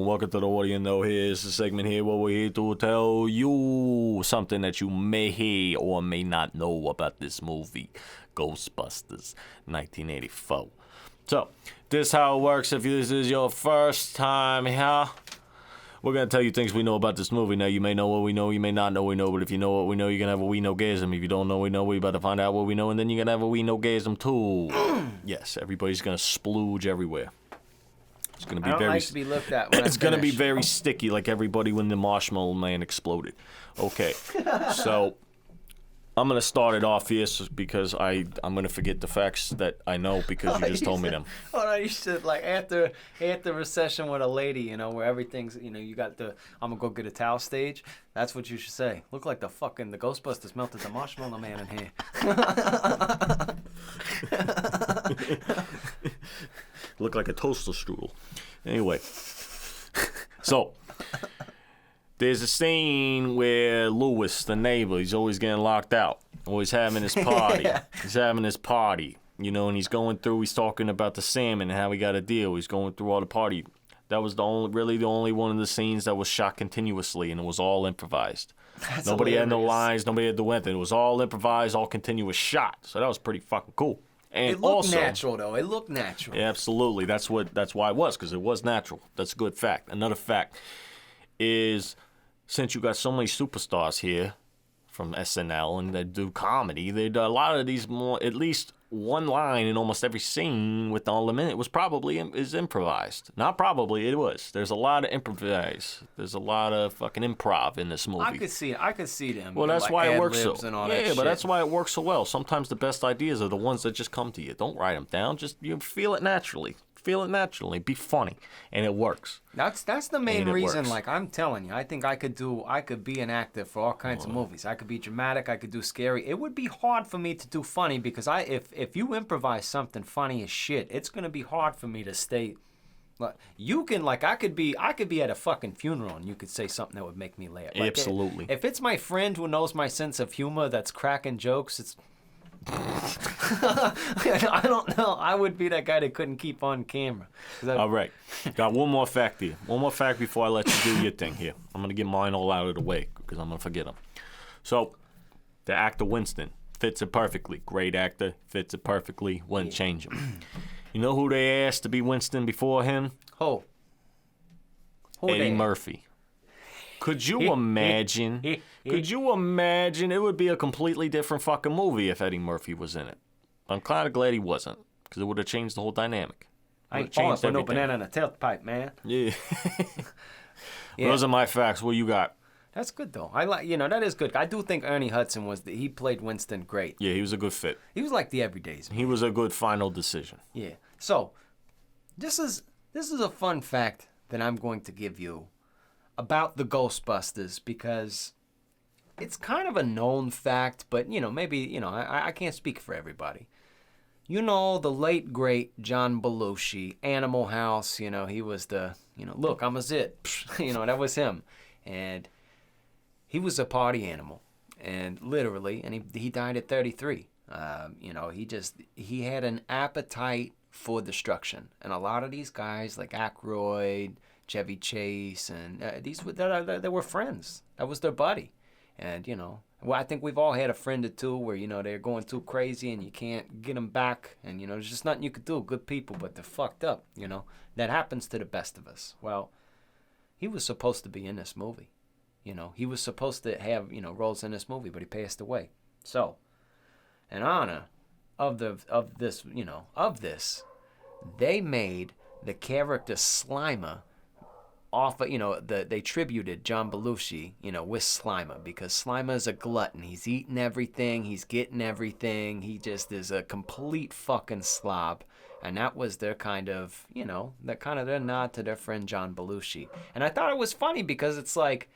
Welcome to the What Do You Know. Here's the segment here where we're here to tell you something that you may or may not know about this movie, Ghostbusters, 1984. So, this is how it works. If this is your first time here, we're going to tell you things we know about this movie. Now, you may know what we know, you may not know what we know, but if you know what we know, you're going to have a we know-gasm. If you don't know what we know, we're about to find out what we know, and then you're going to have a we know-gasm too. Yes, everybody's going to splooge everywhere. It's going to be like to be looked at when it's going to be very sticky, like everybody when the Marshmallow Man exploded. Okay, so I'm going to start it off here because I'm going to forget the facts that I know because you just told me them. Hold on, you should, like, after recession with a lady, where everything's, you got the I'm going to go get a towel stage. That's what you should say. Look like the Ghostbusters melted the Marshmallow Man in here. Look like a toaster strudel. Anyway, so there's a scene where Lewis, the neighbor, he's always getting locked out, always having his party. Yeah. He's having his party, and he's going through. He's talking about the salmon and how he got a deal. He's going through all the party. That was the only one of the scenes that was shot continuously, and it was all improvised. That's nobody hilarious. had no lines. Nobody had to do anything. It was all improvised, all continuous shot. So that was pretty fucking cool. And It looked also, natural, though. It looked natural. Yeah, absolutely. That's why it was, because it was natural. That's a good fact. Another fact is, since you got so many superstars here from SNL and they do comedy, they do a lot of these more, at least one line in almost every scene with all the minute is improvised. Not probably, it was. There's a lot of improvise. There's a lot of fucking improv in this movie. I could see them. Well, that's like why it works so. and all Yeah, that but shit. that's why it works so well. Sometimes the best ideas are the ones that just come to you. Don't write them down. Just feel it naturally. Be funny, and it works. That's the main And it reason. works. Like, I'm telling you, I think I could be an actor for all kinds of movies. I could be dramatic. I could do scary. It would be hard for me to do funny because if you improvise something funny as shit, it's gonna be hard for me to stay. Like, you can, like, I could be at a fucking funeral and you could say something that would make me laugh. Like, Absolutely. If it's my friend who knows my sense of humor that's cracking jokes, it's. I don't know. I would be that guy that couldn't keep on camera. All right. Got one more fact here. One more fact before I let you do your thing here. I'm going to get mine all out of the way because I'm going to forget them. So, the actor Winston fits it perfectly. Great actor. Fits it perfectly. Wouldn't change him. You know who they asked to be Winston before him? Who Eddie Murphy. Could you imagine? It would be a completely different fucking movie if Eddie Murphy was in it. I'm kind of glad he wasn't. because it would have changed the whole dynamic. I ain't falling for no banana in a tailpipe, man. Yeah. Those are my facts. What you got? That's good though. I like, that is good. I do think Ernie Hudson he played Winston great. Yeah, he was a good fit. He was like the everydays. He was a good final decision. Yeah. So, this is a fun fact that I'm going to give you about the Ghostbusters, because it's kind of a known fact, but maybe I can't speak for everybody. The late great John Belushi, Animal House. He was the look, I'm a zit. That was him, and he was a party animal, and literally, and he died at 33. He had an appetite for destruction, and a lot of these guys like Aykroyd, Chevy Chase, and they were friends. That was their buddy, and I think we've all had a friend or two where they're going too crazy and you can't get them back, and there's just nothing you could do. Good people, but they're fucked up. That happens to the best of us. Well, he was supposed to be in this movie. He was supposed to have roles in this movie, but he passed away. So, in honor of this, they made the character Slimer off of, they tributed John Belushi, with Slimer, because Slimer is a glutton. He's eating everything, he's getting everything, he just is a complete fucking slob. And that was their kind of, their nod to their friend John Belushi. And I thought it was funny because it's like,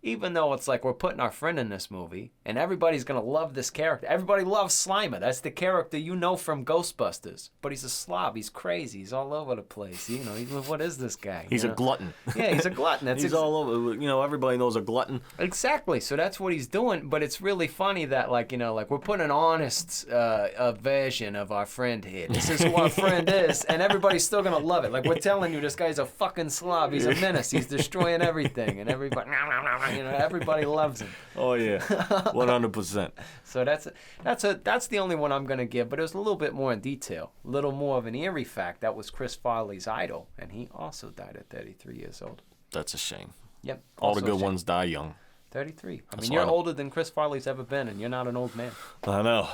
even though it's like we're putting our friend in this movie and everybody's going to love this character. Everybody loves Slimer. That's the character from Ghostbusters. But he's a slob. He's crazy. He's all over the place. What is this guy? He's a glutton. Yeah, he's a glutton. He's all over. Everybody knows a glutton. Exactly. So that's what he's doing. But it's really funny that, we're putting an honest version of our friend here. This is who our friend is. And everybody's still going to love it. Like, we're telling you, this guy's a fucking slob. He's a menace. He's destroying everything. And everybody... everybody loves him. Oh yeah, 100%. So that's the only one I'm gonna give, but it was a little bit more in detail, a little more of an eerie fact. That was Chris Farley's idol, and he also died at 33 years old. That's a shame. Yep. All the good ones die young. 33. You're older than Chris Farley's ever been, and you're not an old man. I know.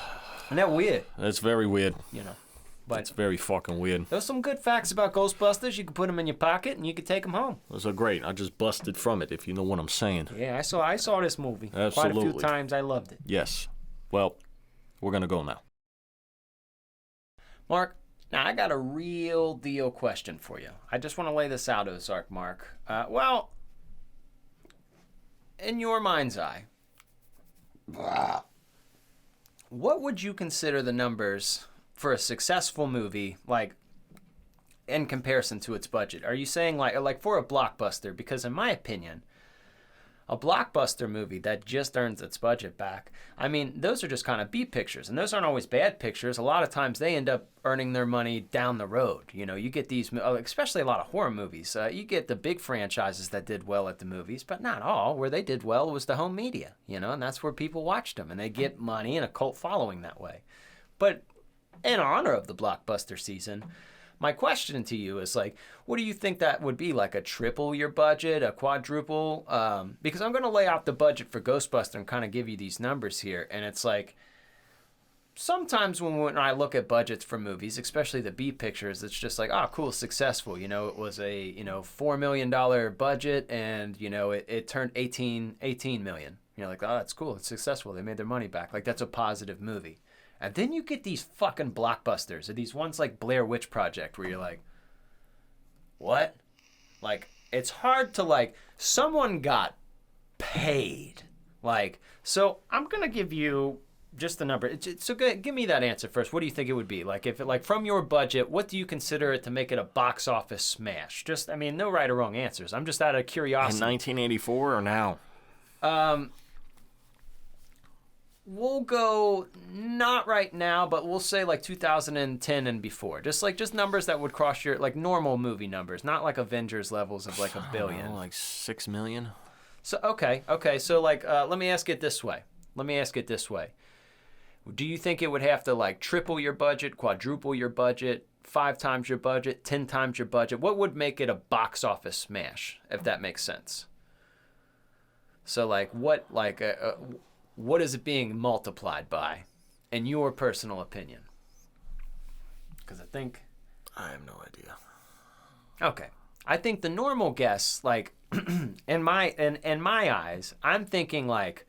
Isn't that weird? It's very weird. But it's very fucking weird. There's some good facts about Ghostbusters. You can put them in your pocket and you can take them home. Those are great. I just busted from it, if you know what I'm saying. Yeah, I saw this movie Absolutely. quite a few times. I loved it. Yes. Well, we're going to go now. Mark, now I got a real deal question for you. I just want to lay this out, Ozark Mark. In your mind's eye, what would you consider the numbers for a successful movie, in comparison to its budget? Are you saying like for a blockbuster? Because in my opinion, a blockbuster movie that just earns its budget back, those are just kind of B pictures, and those aren't always bad pictures. A lot of times they end up earning their money down the road. You get these, especially a lot of horror movies, you get the big franchises that did well at the movies, but not all. Where they did well was the home media, and that's where people watched them, and they get money and a cult following that way. But in honor of the blockbuster season, my question to you is what do you think that would be? Like a triple your budget, a quadruple? Because I'm going to lay out the budget for Ghostbuster and kind of give you these numbers here. And it's sometimes when I look at budgets for movies, especially the B pictures, it's just oh, cool, successful. It was a $4 million budget, and it turned 18 million. Oh, that's cool, it's successful. They made their money back. That's a positive movie. And then you get these fucking blockbusters, or these ones like Blair Witch Project, where you're like, what? It's hard to someone got paid. So I'm going to give you just the number. So give me that answer first. What do you think it would be? If from your budget, what do you consider it to make it a box office smash? Just, no right or wrong answers. I'm just out of curiosity. In 1984 or now? We'll go not right now, but we'll say 2010 and before. Just numbers that would cross your normal movie numbers, not Avengers levels of a billion. Know, 6 million. So okay. So let me ask it this way. Do you think it would have to triple your budget, quadruple your budget, 5 times your budget, 10 times your budget? What would make it a box office smash, if that makes sense? So what is it being multiplied by, in your personal opinion? Because I think... I have no idea. Okay. I think the normal guess, like, in my eyes, I'm thinking, like,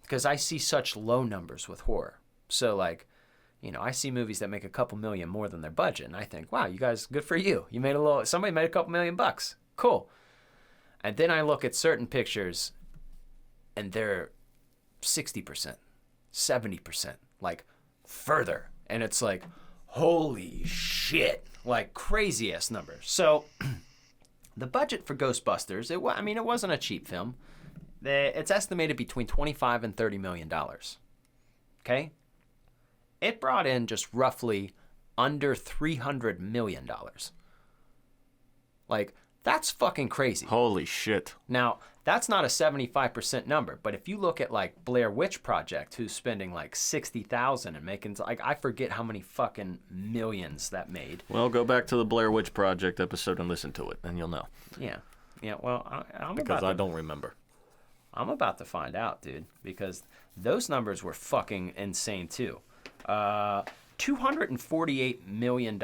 because I see such low numbers with horror. So, like, you know, I see movies that make a couple million more than their budget, and I think, wow, you guys, good for you. Somebody made a couple $1,000,000. Cool. And then I look at certain pictures, and they're 60%, 70%, like, further. And it's like, holy shit, like, crazy-ass numbers. So, the budget for Ghostbusters, it wasn't a cheap film. It's estimated between $25 and $30 million. Okay? It brought in just roughly under $300 million. Like, that's fucking crazy. Holy shit. Now, that's not a 75% number, but if you look at, like, Blair Witch Project, who's spending, like, $60,000 and making, like, I forget how many fucking millions that made. Well, go back to the Blair Witch Project episode and listen to it, and you'll know. Yeah. Yeah, well, I don't remember. I'm about to find out, dude, because those numbers were fucking insane, too. $248 million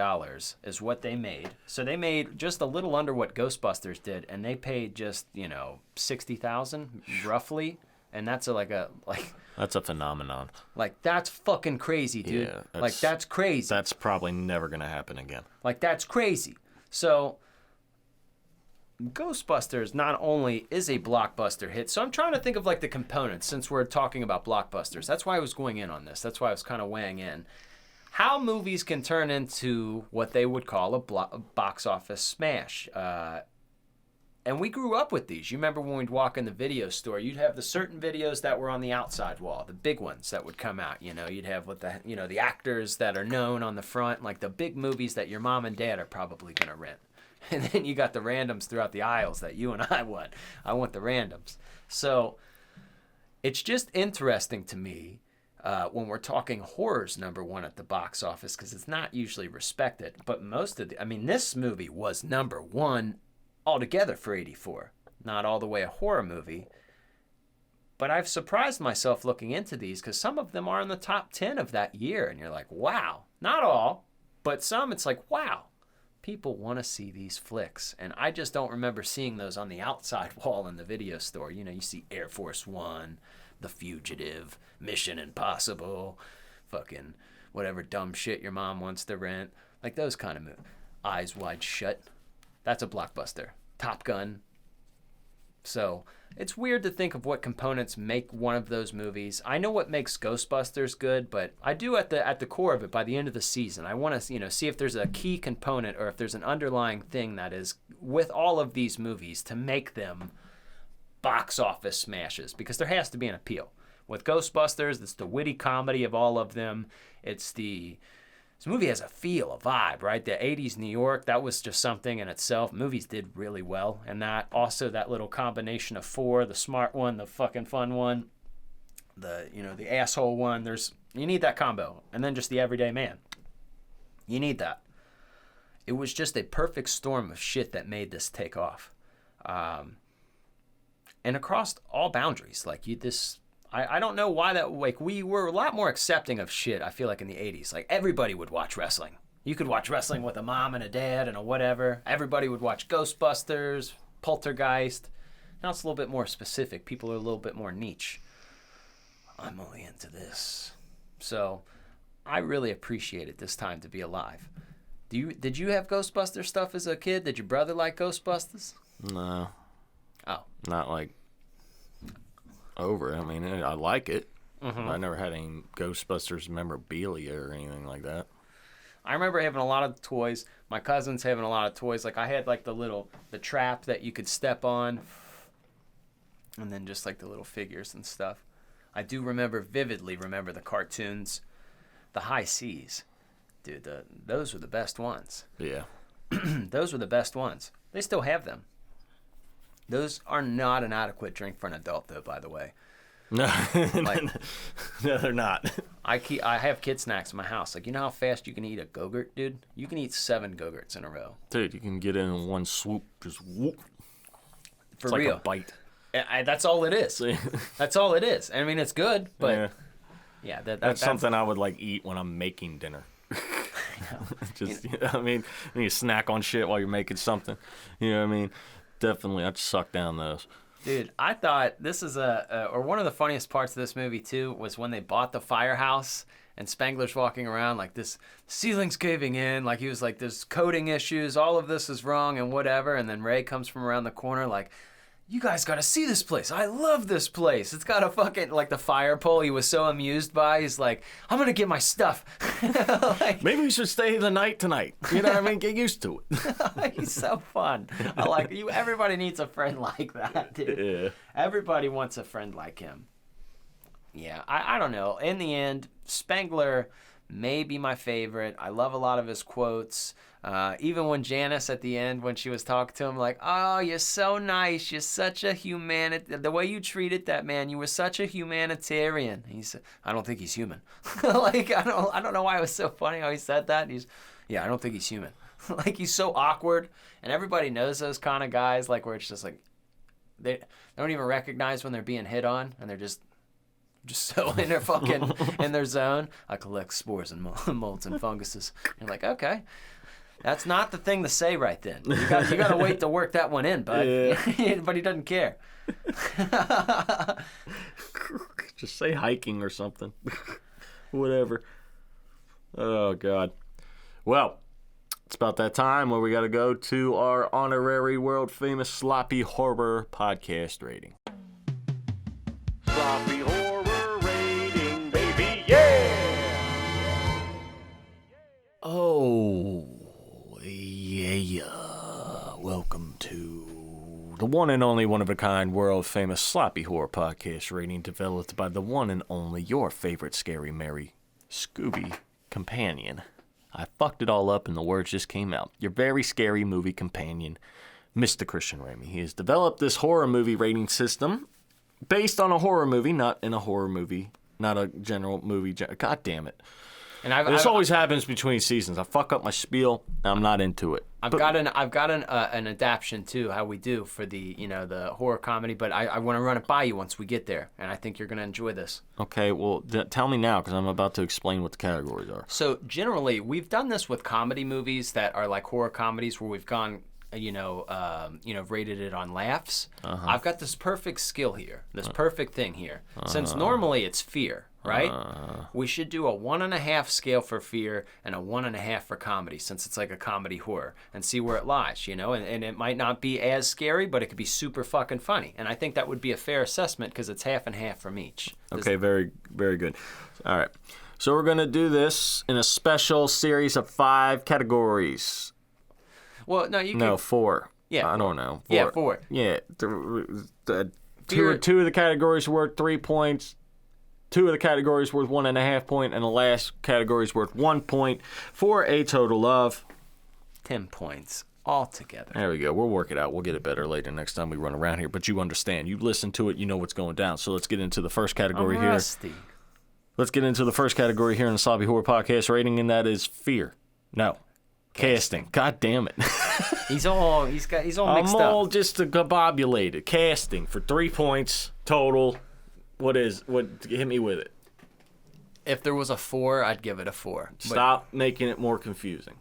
is what they made. So they made just a little under what Ghostbusters did, and they paid just, you know, $60,000 roughly, and that's that's a phenomenon. Like, that's fucking crazy, dude. Yeah, like, that's crazy. That's probably never gonna happen again. Like, that's crazy. So Ghostbusters not only is a blockbuster hit, so I'm trying to think of, like, the components since we're talking about blockbusters. That's why I was going in on this. That's why I was kind of weighing in. How movies can turn into what they would call a box office smash. And we grew up with these. You remember when we'd walk in the video store, you'd have the certain videos that were on the outside wall, the big ones that would come out. You know, you'd have the actors that are known on the front, like the big movies that your mom and dad are probably going to rent. And then you got the randoms throughout the aisles that you and I want. I want the randoms. So it's just interesting to me when we're talking horror's number one at the box office, because it's not usually respected. But this movie was number one altogether for 84. Not all the way a horror movie. But I've surprised myself looking into these because some of them are in the top 10 of that year. And you're like, wow. Not all, but some it's like, wow. People want to see these flicks. And I just don't remember seeing those on the outside wall in the video store. You know, you see Air Force One, The Fugitive, Mission Impossible, fucking whatever dumb shit your mom wants to rent. Like those kind of movies. Eyes Wide Shut. That's a blockbuster. Top Gun. So it's weird to think of what components make one of those movies. I know what makes Ghostbusters good, but I do at the core of it by the end of the season. I want to see if there's a key component or if there's an underlying thing that is with all of these movies to make them box office smashes, because there has to be an appeal. With Ghostbusters, it's the witty comedy of all of them. This movie has a feel, a vibe, right? The 80s New York, that was just something in itself. Movies did really well. And that also that little combination of four, the smart one, the fucking fun one, the asshole one. You need that combo. And then just the everyday man. You need that. It was just a perfect storm of shit that made this take off. And across all boundaries. I don't know why that, we were a lot more accepting of shit, I feel like, in the 80s. Like, everybody would watch wrestling. You could watch wrestling with a mom and a dad and a whatever. Everybody would watch Ghostbusters, Poltergeist. Now it's a little bit more specific. People are a little bit more niche. I'm only into this. So, I really appreciate it this time to be alive. Did you have Ghostbuster stuff as a kid? Did your brother like Ghostbusters? No. Oh. Not like over. I mean, I like it. Mm-hmm. I never had any Ghostbusters memorabilia or anything like that. I remember having a lot of toys. My cousins having a lot of toys. Like I had like the trap that you could step on, and then just like the little figures and stuff. I do vividly remember the cartoons, the High Seas, dude. Those were the best ones. Yeah, those were the best ones. They still have them. Those are not an adequate drink for an adult, though. By the way. No, no, they're not. I have kid snacks in my house. Like, you know how fast you can eat a Go-Gurt, dude? You can eat 7 Go-Gurts in a row. Dude, you can get it in one swoop. Just whoop. For it's real. Like a bite. That's all it is. That's all it is. I mean, it's good, but yeah, that's something I would like eat when I'm making dinner. Just, I mean, you snack on shit while you're making something. You know what I mean? Definitely, I'd suck down those. Dude, I thought this is or one of the funniest parts of this movie too was when they bought the firehouse and Spengler's walking around like this ceiling's caving in, like he was like there's coding issues, all of this is wrong and whatever, and then Ray comes from around the corner like, you guys gotta see this place. I love this place. It's got a fucking, like the fire pole he was so amused by. He's like, I'm gonna get my stuff. Like, maybe we should stay the night tonight. You know what I mean? Get used to it. He's so fun. I like you. Everybody needs a friend like that, dude. Yeah. Everybody wants a friend like him. Yeah, I don't know. In the end, Spengler may be my favorite. I love a lot of his quotes. Even when Janice at the end, when she was talking to him, like, oh, you're so nice. You're such a the way you treated that man, you were such a humanitarian. He said, I don't think he's human. Like, I don't know why it was so funny how he said that. I don't think he's human. Like, he's so awkward. And everybody knows those kind of guys, like, where it's just like, they don't even recognize when they're being hit on, and they're just so in their fucking, in their zone. I collect spores and molds and funguses. You're like, okay. That's not the thing to say right then. You got to wait to work that one in, bud. Yeah. But he doesn't care. Just say hiking or something. Whatever. Oh, God. Well, it's about that time where we got to go to our honorary world-famous sloppy horror podcast rating. Sloppy horror rating, baby, yeah! Oh... yeah, welcome to the one and only one-of-a-kind, world-famous sloppy horror podcast rating developed by the one and only your favorite Scary Mary Scooby companion. I fucked it all up and the words just came out. Your very scary movie companion, Mr. Christian Ramey. He has developed this horror movie rating system based on a horror movie, not in a horror movie, not a general movie. God damn it. And this always happens between seasons. I fuck up my spiel, and I'm not into it. I've got an adaptation too, how we do for the the horror comedy, but I want to run it by you once we get there, and I think you're gonna enjoy this. Okay, well tell me now because I'm about to explain what the categories are. So generally, we've done this with comedy movies that are like horror comedies where we've gone rated it on laughs. I've got this perfect skill here, this perfect thing here. Since normally it's fear, right? We should do a 1.5 scale for fear and a 1.5 for comedy, since it's like a comedy horror, and see where it lies, and it might not be as scary, but it could be super fucking funny. And I think that would be a fair assessment because it's half and half from each. Okay, very, very good. All right. So we're going to do this in a special series of 5 categories. Well, no, 4. Yeah, I don't know. 4. Yeah, 4. Yeah, two of the categories worth 3 points. 2 of the categories worth 1.5 points, and the last category is worth 1 point for a total of 10 points altogether. There we go. We'll work it out. We'll get it better later next time we run around here. But you understand. You listen to it. You know what's going down. So let's get into the first category here. Rusty. Let's get into the first category here in the Sloppy Horror Podcast rating, and that is fear. No. Casting. God damn it. He's all mixed up. I'm all just discombobulated. Casting for 3 points total. What hit me with it? If there was a 4, I'd give it a 4. Stop making it more confusing.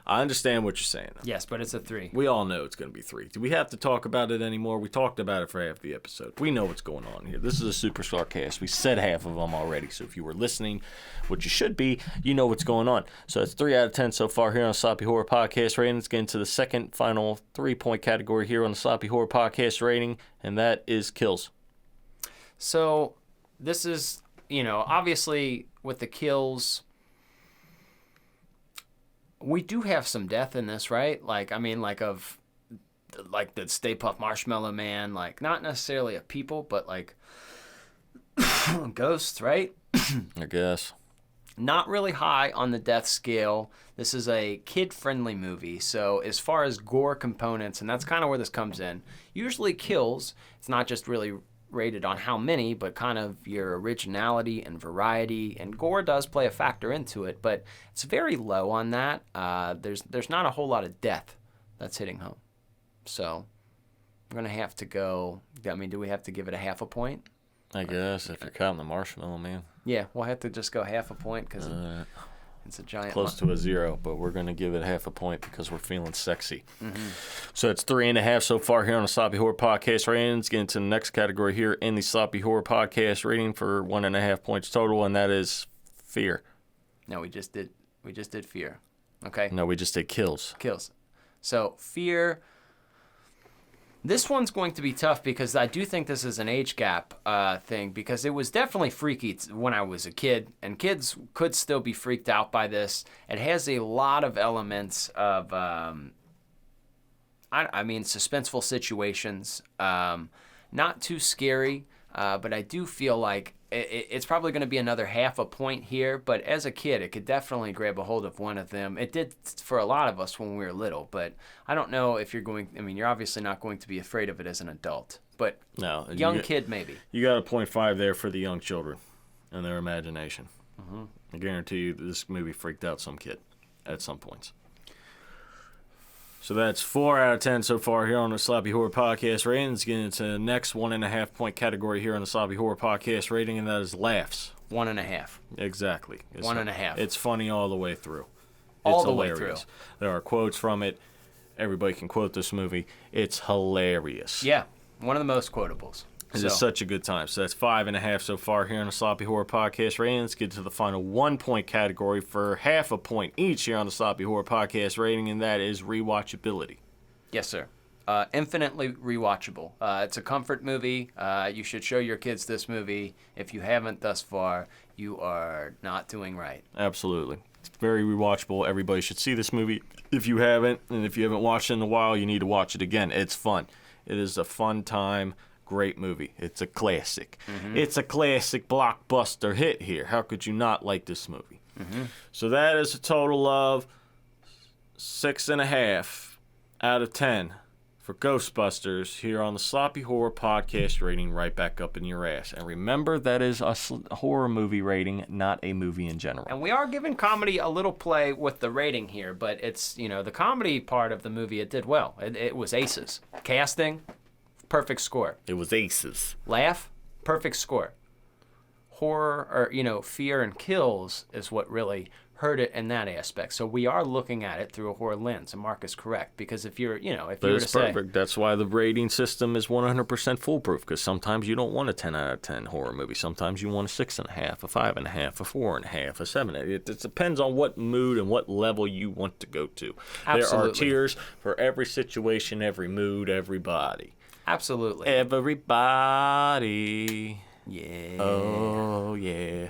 I understand what you're saying. Yes, but it's a 3. We all know it's going to be 3. Do we have to talk about it anymore? We talked about it for half the episode. We know what's going on here. This is a superstar cast. We said half of them already. So if you were listening, which you should be, you know what's going on. So it's 3 out of 10 so far here on Sloppy Horror Podcast Rating. Let's get into the second final 3-point category here on the Sloppy Horror Podcast Rating, and that is kills. So this is, obviously with the kills, we do have some death in this, right? Like the Stay Puft Marshmallow Man, like not necessarily a people, but like ghosts, right? I guess. Not really high on the death scale. This is a kid-friendly movie, so as far as gore components, and that's kind of where this comes in, usually kills, it's not just really rated on how many, but kind of your originality and variety, and gore does play a factor into it, but it's very low on that. There's not a whole lot of death that's hitting home. So I'm going to have to go, do we have to give it a 0.5 point? I guess, if you're counting the marshmallow man. Yeah, we'll have to just go half a point because it's a giant. Close to a 0, but we're going to give it half a point because we're feeling sexy. Mm-hmm. So it's 3.5 so far here on the Sloppy Horror Podcast ratings. Get into the next category here in the Sloppy Horror Podcast rating for 1.5 points total, and that is fear. No, we just did fear. Okay. No, we just did kills. Kills. So fear. This one's going to be tough because I do think this is an age gap thing because it was definitely freaky when I was a kid, and kids could still be freaked out by this. It has a lot of elements of, suspenseful situations. Not too scary, but I do feel like it's probably going to be another half a point here, but as a kid, it could definitely grab a hold of one of them. It did for a lot of us when we were little, but I don't know if you're you're obviously not going to be afraid of it as an adult, but no, kid maybe. You got a 0.5 there for the young children and their imagination. Mm-hmm. I guarantee you this movie freaked out some kid at some points. So that's 4 out of 10 so far here on the Sloppy Horror Podcast ratings. Getting into the next 1.5 point category here on the Sloppy Horror Podcast rating, and that is laughs. 1.5. Exactly. 1.5. It's funny all the way through. All the hilarious. way through. There are quotes from it. Everybody can quote this movie. It's hilarious. Yeah, one of the most quotables. It's just such a good time. So that's 5.5 so far here on the Sloppy Horror Podcast rating. Let's get to the final 1 point category for half a point each here on the Sloppy Horror Podcast rating, and that is rewatchability. Yes, sir. Infinitely rewatchable. It's a comfort movie. You should show your kids this movie. If you haven't thus far, you are not doing right. Absolutely. It's very rewatchable. Everybody should see this movie if you haven't, and if you haven't watched it in a while, you need to watch it again. It's fun. It is a fun time. Great movie. It's a classic. Mm-hmm. It's a classic blockbuster hit here. How could you not like this movie? Mm-hmm. So that is a total of 6.5 out of 10 for Ghostbusters here on the Sloppy Horror Podcast rating, right back up in your ass. And remember, that is a horror movie rating, not a movie in general. And we are giving comedy a little play with the rating here, but it's, the comedy part of the movie, it did well. It was aces. Casting, perfect score. It was aces. Laugh, perfect score. Horror, or, fear and kills is what really hurt it in that aspect. So we are looking at it through a horror lens, and Mark is correct. Because if you're, if you were to say... perfect. That's why the rating system is 100% foolproof, because sometimes you don't want a 10 out of 10 horror movie. Sometimes you want a 6.5, a 5.5, a 4.5, a 7. It depends on what mood and what level you want to go to. Absolutely. There are tiers for every situation, every mood, everybody. Absolutely. Everybody. Yeah. Oh, yeah.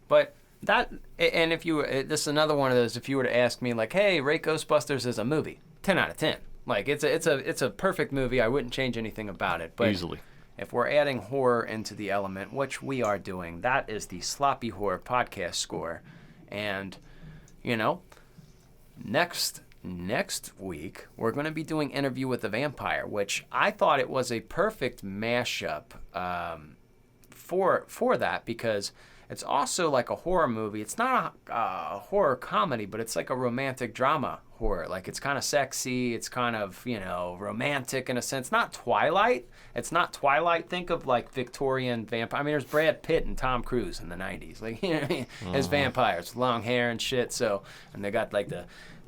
But that, and if you were, this is another one of those, if you were to ask me, like, hey, rate Ghostbusters as a movie, 10 out of 10. Like, it's a perfect movie. I wouldn't change anything about it. But easily. If we're adding horror into the element, which we are doing, that is the Sloppy Horror Podcast score. And, next week, we're going to be doing Interview with the Vampire, which I thought it was a perfect mashup for that, because it's also like a horror movie. It's not a horror comedy, but it's like a romantic drama horror. Like, it's kind of sexy. It's kind of, romantic in a sense. Not Twilight. It's not Twilight. Think of like Victorian vampire. I mean, there's Brad Pitt and Tom Cruise in the 90s. Like, as vampires, long hair and shit. So, and they got like the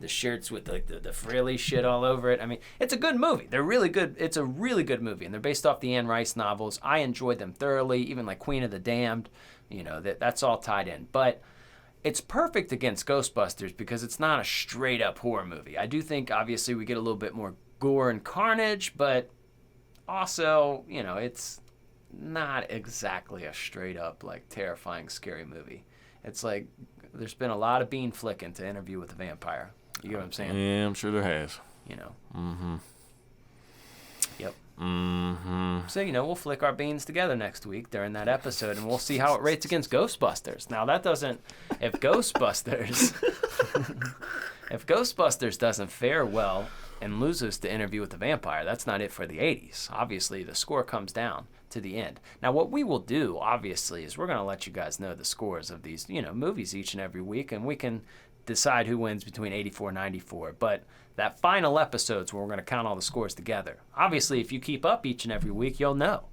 shirts with like the frilly shit all over it. I mean, it's a good movie. They're really good. It's a really good movie, and they're based off the Anne Rice novels. I enjoyed them thoroughly, even like Queen of the Damned. That's all tied in. But it's perfect against Ghostbusters because it's not a straight up horror movie. I do think obviously we get a little bit more gore and carnage, but also, it's not exactly a straight up like terrifying scary movie. It's like there's been a lot of bean flicking to Interview with the Vampire. You get what I'm saying? Yeah, I'm sure there has. Mm-hmm. Yep. Mm-hmm. So, we'll flick our beans together next week during that episode, and we'll see how it rates against Ghostbusters. Now, that doesn't... If Ghostbusters doesn't fare well and loses to Interview with the Vampire, that's not it for the 80s. Obviously, the score comes down to the end. Now, what we will do, obviously, is we're going to let you guys know the scores of these, movies each and every week, and we can decide who wins between 84 and 94. But that final episode's where we're going to count all the scores together. Obviously, if you keep up each and every week, you'll know.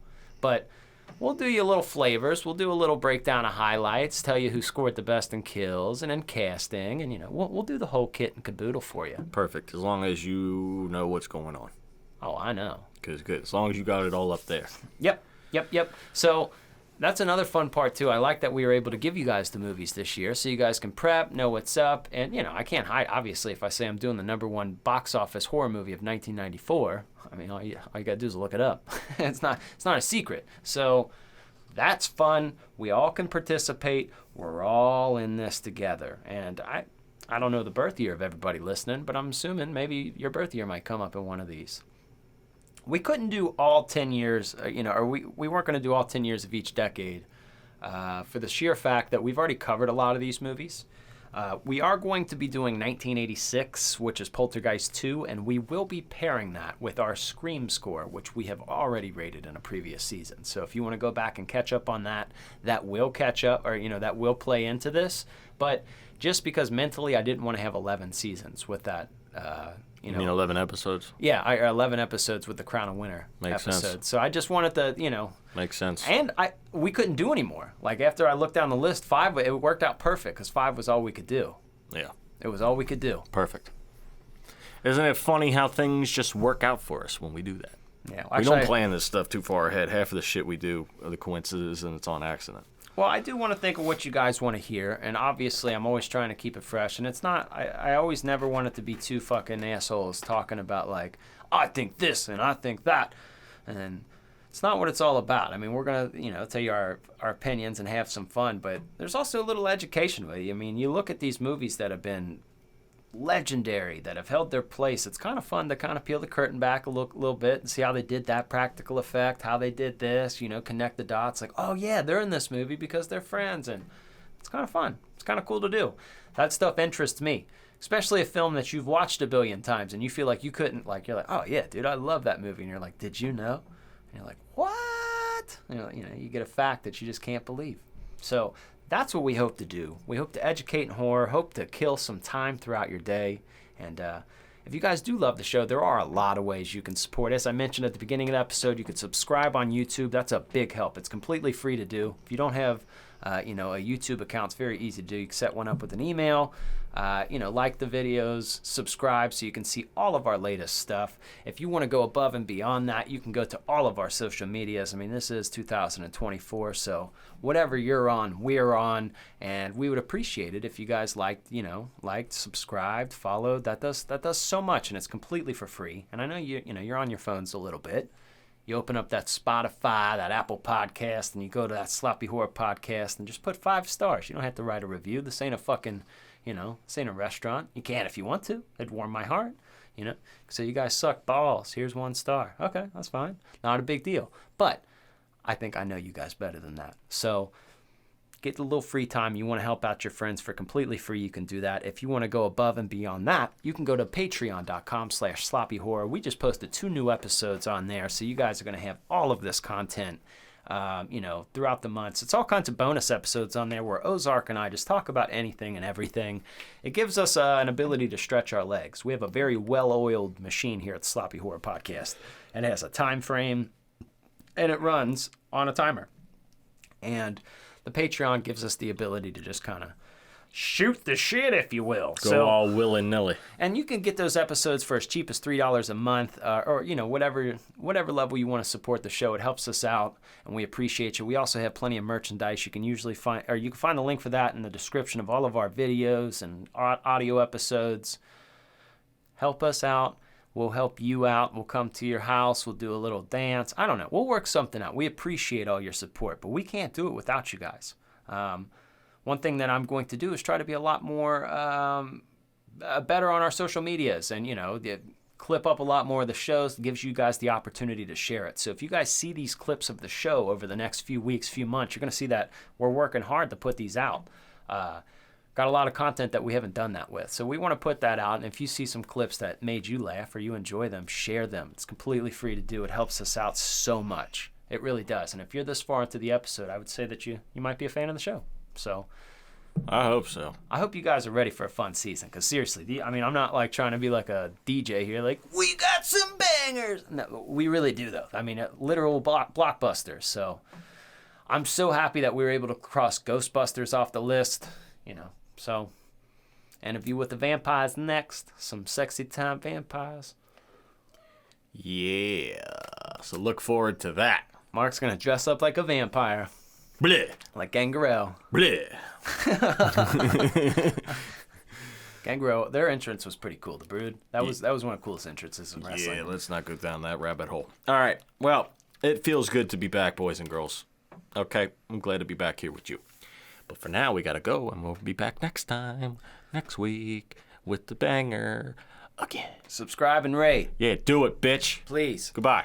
But we'll do you little flavors. We'll do a little breakdown of highlights, tell you who scored the best in kills and in casting, and we'll do the whole kit and caboodle for you. Perfect. As long as you know what's going on. Oh, I know. Good. As long as you got it all up there. Yep. So that's another fun part too. I like that we were able to give you guys the movies this year, so you guys can prep, know what's up, and I can't hide. Obviously, if I say I'm doing the #1 box office horror movie of 1994, I mean all you gotta do is look it up. It's not a secret. So that's fun. We all can participate. We're all in this together, and I don't know the birth year of everybody listening, but I'm assuming maybe your birth year might come up in one of these. We couldn't do all 10 years, or we weren't going to do all 10 years of each decade for the sheer fact that we've already covered a lot of these movies. We are going to be doing 1986, which is Poltergeist 2, and we will be pairing that with our Scream score, which we have already rated in a previous season. So if you want to go back and catch up on that, that will catch up, or that will play into this. But just because mentally I didn't want to have 11 seasons with that. You mean 11 episodes? Yeah, 11 episodes with the Crown of Winter episode. Sense. So I just wanted to, Makes sense. And we couldn't do any more. Like, after I looked down the list, 5, it worked out perfect because 5 was all we could do. Yeah. It was all we could do. Perfect. Isn't it funny how things just work out for us when we do that? Yeah. Well, we don't plan this stuff too far ahead. Half of the shit we do are the coincidences, and it's on accident. Well, I do want to think of what you guys want to hear, and obviously I'm always trying to keep it fresh, and it's not, I always never want it to be two fucking assholes talking about, like, I think this and I think that, and it's not what it's all about. I mean, we're going to, tell you our opinions and have some fun, but there's also a little education with you. I mean, you look at these movies that have been legendary, that have held their place. It's kind of fun to kind of peel the curtain back a little bit and see how they did that practical effect, how they did this, connect the dots, like, oh yeah, they're in this movie because they're friends, and it's kind of fun. It's kind of cool to do. That stuff interests me, especially a film that you've watched a billion times and you feel like you couldn't, like, you're like, oh yeah, dude, I love that movie, and you're like, did you know? And you're like, what? You get a fact that you just can't believe. So that's what we hope to do. We hope to educate in horror, hope to kill some time throughout your day. And if you guys do love the show, there are a lot of ways you can support. As I mentioned at the beginning of the episode, you can subscribe on YouTube. That's a big help. It's completely free to do. If you don't have a YouTube account, it's very easy to do. You can set one up with an email. Like the videos, subscribe so you can see all of our latest stuff. If you want to go above and beyond that, you can go to all of our social medias. I mean, this is 2024, so whatever you're on, we're on, and we would appreciate it if you guys liked, subscribed, followed. That does so much, and it's completely for free. And I know you're on your phones a little bit. You open up that Spotify, that Apple podcast, and you go to that Sloppy Horror podcast and just put 5 stars. You don't have to write a review. This ain't a fucking, this ain't a restaurant. You can if you want to. It'd warm my heart, So you guys suck balls. Here's 1 star. Okay, that's fine. Not a big deal. But I think I know you guys better than that. So get a little free time. You want to help out your friends for completely free, you can do that. If you want to go above and beyond that, you can go to patreon.com/sloppyhorror. We just posted 2 new episodes on there, so you guys are going to have all of this content, throughout the months. It's all kinds of bonus episodes on there where Ozark and I just talk about anything and everything. It gives us an ability to stretch our legs. We have a very well-oiled machine here at the Sloppy Horror Podcast, and it has a time frame, and it runs on a timer. And the Patreon gives us the ability to just kind of shoot the shit, if you will. Go all willy-nilly. And you can get those episodes for as cheap as $3 a month, or whatever level you want to support the show. It helps us out, and we appreciate you. We also have plenty of merchandise. You can find the link for that in the description of all of our videos and audio episodes. Help us out. We'll help you out. We'll come to your house. We'll do a little dance. I don't know. We'll work something out. We appreciate all your support, but we can't do it without you guys. One thing that I'm going to do is try to be a lot more better on our social medias, and clip up a lot more of the shows. It gives you guys the opportunity to share it. So if you guys see these clips of the show over the next few weeks, few months, you're going to see that we're working hard to put these out. Got a lot of content that we haven't done that with. So we want to put that out. And if you see some clips that made you laugh or you enjoy them, share them. It's completely free to do. It helps us out so much. It really does. And if you're this far into the episode, I would say that you might be a fan of the show. So I hope so. I hope you guys are ready for a fun season. Because seriously, I'm not like trying to be like a DJ here. Like, we got some bangers. No, we really do, though. Literal blockbusters. So I'm so happy that we were able to cross Ghostbusters off the list, so. Interview with the Vampires next. Some sexy time vampires. Yeah. So look forward to that. Mark's going to dress up like a vampire. Bleh. Like Gangrel. Bleh. Gangrel, their entrance was pretty cool. The Brood. That was one of the coolest entrances in wrestling. Yeah, let's not go down that rabbit hole. All right. Well, it feels good to be back, boys and girls. Okay, I'm glad to be back here with you. But for now, we got to go, and we'll be back next week, with the banger again. Subscribe and rate. Yeah, do it, bitch. Please. Goodbye.